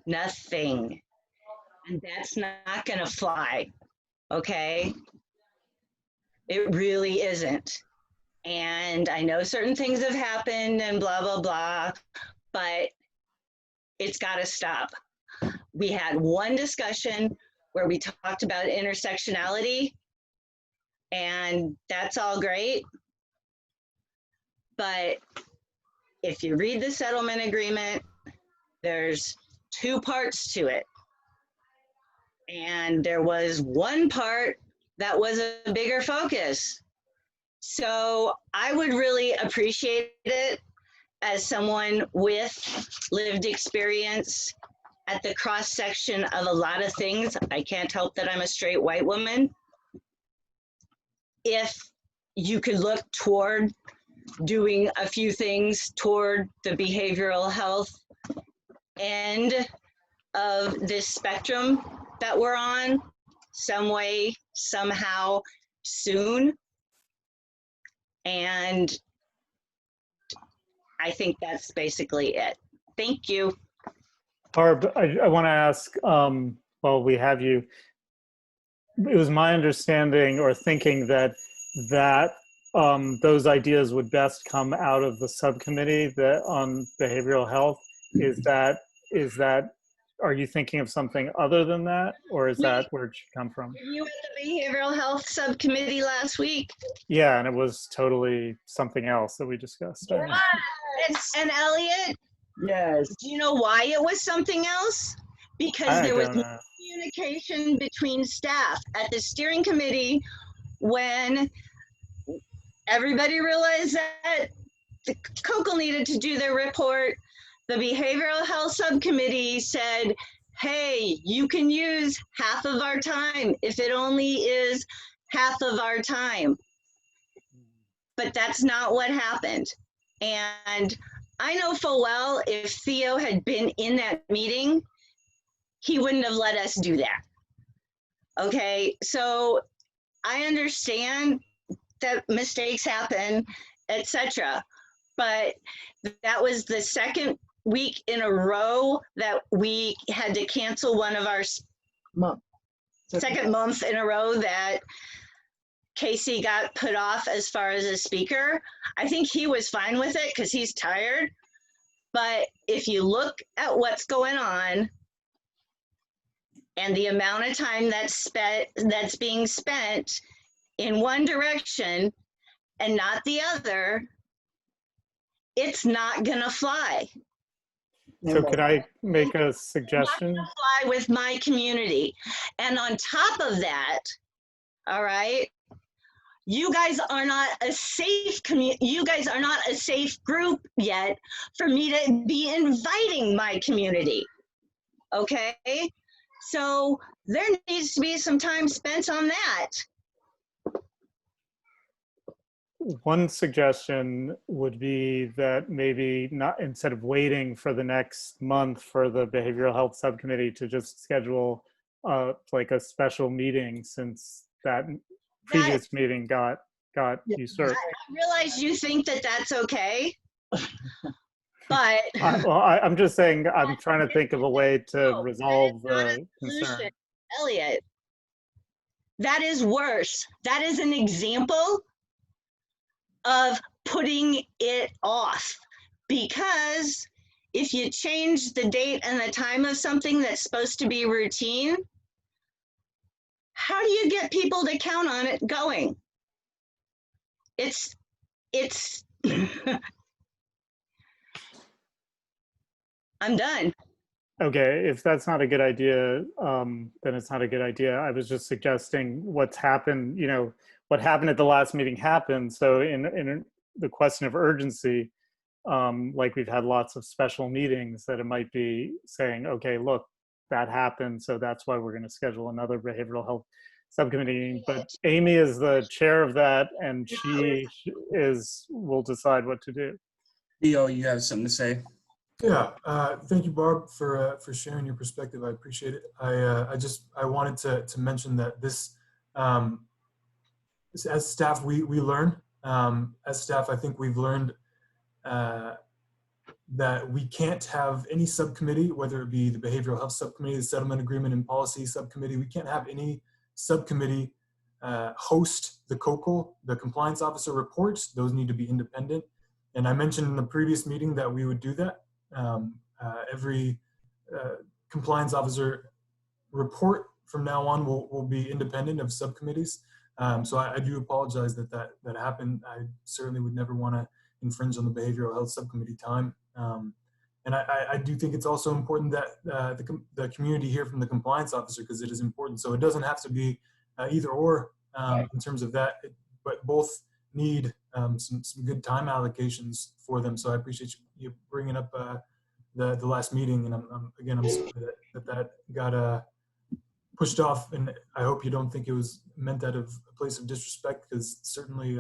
Nothing. And that's not going to fly. Okay? It really isn't. And I know certain things have happened and blah, blah, blah, but it's got to stop. We had one discussion where we talked about intersectionality, and that's all great. But if you read the settlement agreement, there's two parts to it. And there was one part that was a bigger focus. So I would really appreciate it as someone with lived experience at the cross section of a lot of things. I can't help that I'm a straight white woman. If you could look toward doing a few things toward the behavioral health end of this spectrum that we're on, some way, somehow, soon. And I think that's basically it. Thank you. Barb, I want to ask, while we have you, it was my understanding or thinking that those ideas would best come out of the subcommittee that on behavioral health. Is that, are you thinking of something other than that, or is that where it should come from? You at the behavioral health subcommittee last week. Yeah, and it was totally something else that we discussed. And Elliot, Yes. do you know why it was something else? Because there was don't know. communication between staff at the steering committee when everybody realized that the COCO needed to do their report. The behavioral health subcommittee said, hey, you can use half of our time if it only is half of our time. But that's not what happened. And I know full well if Theo had been in that meeting, he wouldn't have let us do that. Okay, so I understand that mistakes happen, etc. But that was the second week in a row that we had to cancel one of our second month in a row that Casey got put off as far as a speaker. I think he was fine with it because he's tired. But if you look at what's going on and the amount of time that's being spent in one direction and not the other, it's not gonna fly. So could I make a suggestion? Not gonna fly with my community. And on top of that, all right, you guys are not a safe you guys are not a safe group yet for me to be inviting my community. Okay? So there needs to be some time spent on that. One suggestion would be that maybe not, instead of waiting for the next month for the behavioral health subcommittee, to just schedule like a special meeting, since that previous meeting got usurped. I realize you think that that's okay, but I'm just saying, I'm trying to think of a way to resolve the concern. Elliot, that is worse. That is an example of putting it off, because if you change the date and the time of something that's supposed to be routine, how do you get people to count on it going? It's I'm done. Okay, if that's not a good idea, then it's not a good idea. I was just suggesting what's happened, what happened at the last meeting happened. So in the question of urgency, like we've had lots of special meetings, that it might be saying, okay, look, that happened, so that's why we're gonna schedule another behavioral health subcommittee. But Amy is the chair of that, and she will decide what to do. Theo, you have something to say? Yeah, thank you, Barb, for sharing your perspective. I appreciate it. I wanted to mention that this, as staff, we learn. As staff, I think we've learned that we can't have any subcommittee, whether it be the behavioral health subcommittee, the settlement agreement and policy subcommittee. We can't have any subcommittee host the COCO, the compliance officer reports. Those need to be independent. And I mentioned in the previous meeting that we would do that. Every compliance officer report from now on will be independent of subcommittees. So I do apologize that happened. I certainly would never want to infringe on the behavioral health subcommittee time. And I do think it's also important that the community hear from the compliance officer, because it is important. So it doesn't have to be either or in terms of that, but both need some good time allocations for them. So I appreciate you bringing up the last meeting, and I'm sorry that got pushed off, and I hope you don't think it was meant out of a place of disrespect, because certainly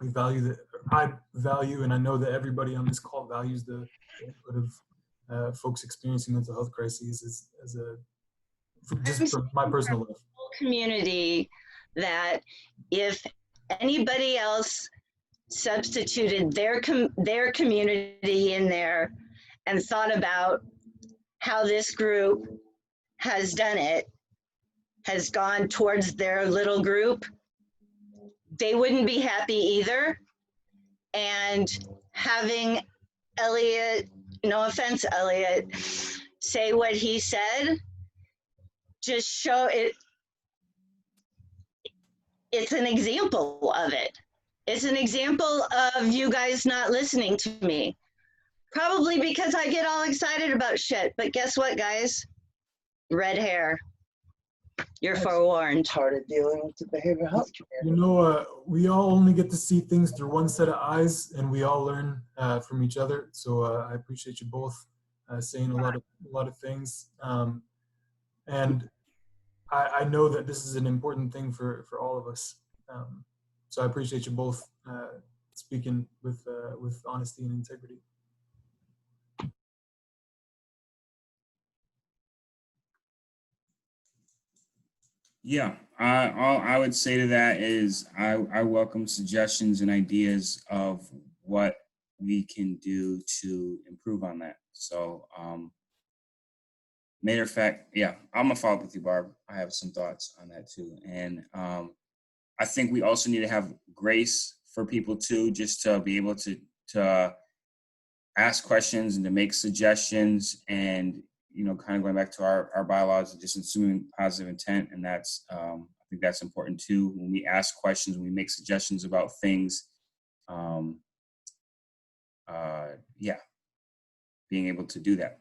we value that. I value, and I know that everybody on this call values the input of folks experiencing mental health crises just from my personal life. Community that if anybody else substituted their community in there and thought about how this group has done it, has gone towards their little group, they wouldn't be happy either. And having Elliot, no offense, Elliot, say what he said, just show it. It's an example of it. It's an example of you guys not listening to me. Probably because I get all excited about shit. But guess what, guys? Red hair. You're forewarned. Part of dealing with the behavioral health community. You know, we all only get to see things through one set of eyes, and we all learn from each other. So I appreciate you both saying a lot of things. And I know that this is an important thing for all of us. So I appreciate you both speaking with honesty and integrity. Yeah, all I would say to that is I welcome suggestions and ideas of what we can do to improve on that. So, matter of fact, yeah, I'm gonna follow up with you, Barb. I have some thoughts on that too. And I think we also need to have grace for people too, just to be able to ask questions and to make suggestions, and kind of going back to our bylaws and just assuming positive intent. And that's, I think that's important too. When we ask questions, when we make suggestions about things, yeah, being able to do that.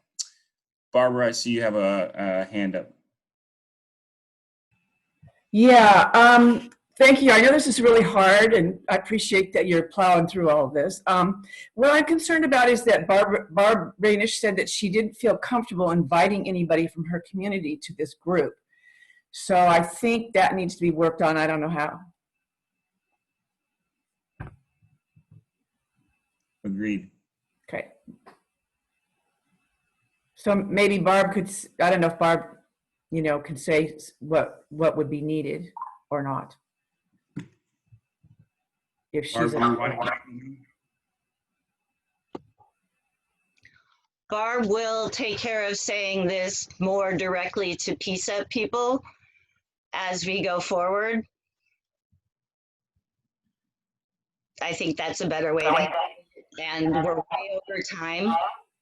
Barbara, I see you have a hand up. Yeah, thank you. I know this is really hard, and I appreciate that you're plowing through all of this. What I'm concerned about is that Barb Rainish said that she didn't feel comfortable inviting anybody from her community to this group. So I think that needs to be worked on. I don't know how. Agreed. Okay. So maybe Barb could, I don't know if Barb, can say what would be needed or not. If she's Barb will take care of saying this more directly to PCCEP people as we go forward. I think that's a better way to do it. And we're way over time.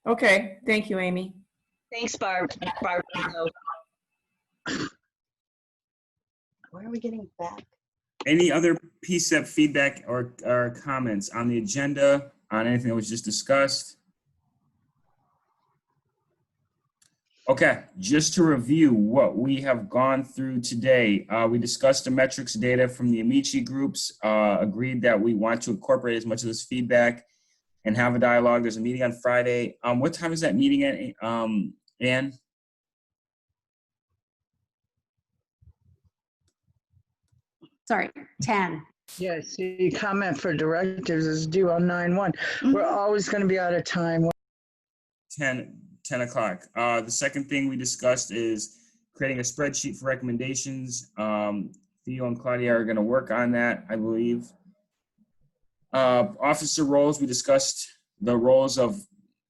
Okay, thank you, Amy. Thanks, Barb. Barb. Where are we getting back? Any other PCCEP feedback or comments on the agenda, on anything that was just discussed? Okay, just to review what we have gone through today, we discussed the metrics data from the Amici groups, agreed that we want to incorporate as much of this feedback and have a dialogue. There's a meeting on Friday. What time is that meeting at, Ann? Sorry, 10. Yes, the comment for directives is due on 9/1. We're always going to be out of time. 10 o'clock. The second thing we discussed is creating a spreadsheet for recommendations. Theo and Claudia are going to work on that, I believe. Officer roles, we discussed the roles of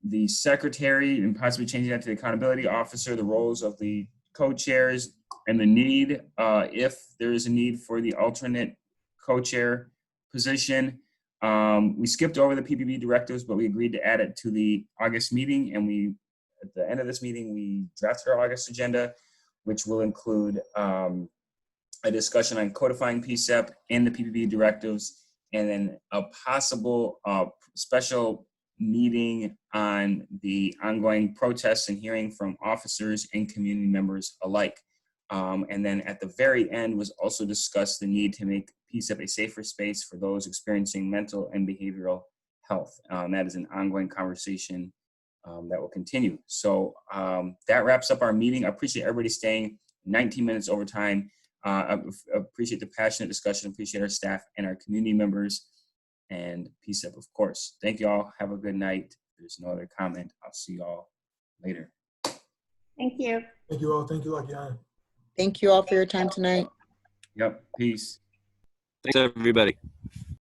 the secretary and possibly changing that to the accountability officer, the roles of the co-chairs, and the need, if there is a need for the alternate co-chair position. We skipped over the PPP directives, but we agreed to add it to the August meeting, and we, at the end of this meeting, we drafted our August agenda, which will include a discussion on codifying PCCEP and the PPP directives, and then a possible special meeting on the ongoing protests and hearing from officers and community members alike. And then at the very end was also discussed the need to make PCCEP a safer space for those experiencing mental and behavioral health. That is an ongoing conversation that will continue. So that wraps up our meeting. I appreciate everybody staying 19 minutes over time. I appreciate the passionate discussion, appreciate our staff and our community members and PCCEP, of course. Thank you all. Have a good night. If there's no other comment, I'll see you all later. Thank you. Thank you all. Thank you, Lakiana. Thank you all for your time tonight. Yep, peace. Thanks, everybody.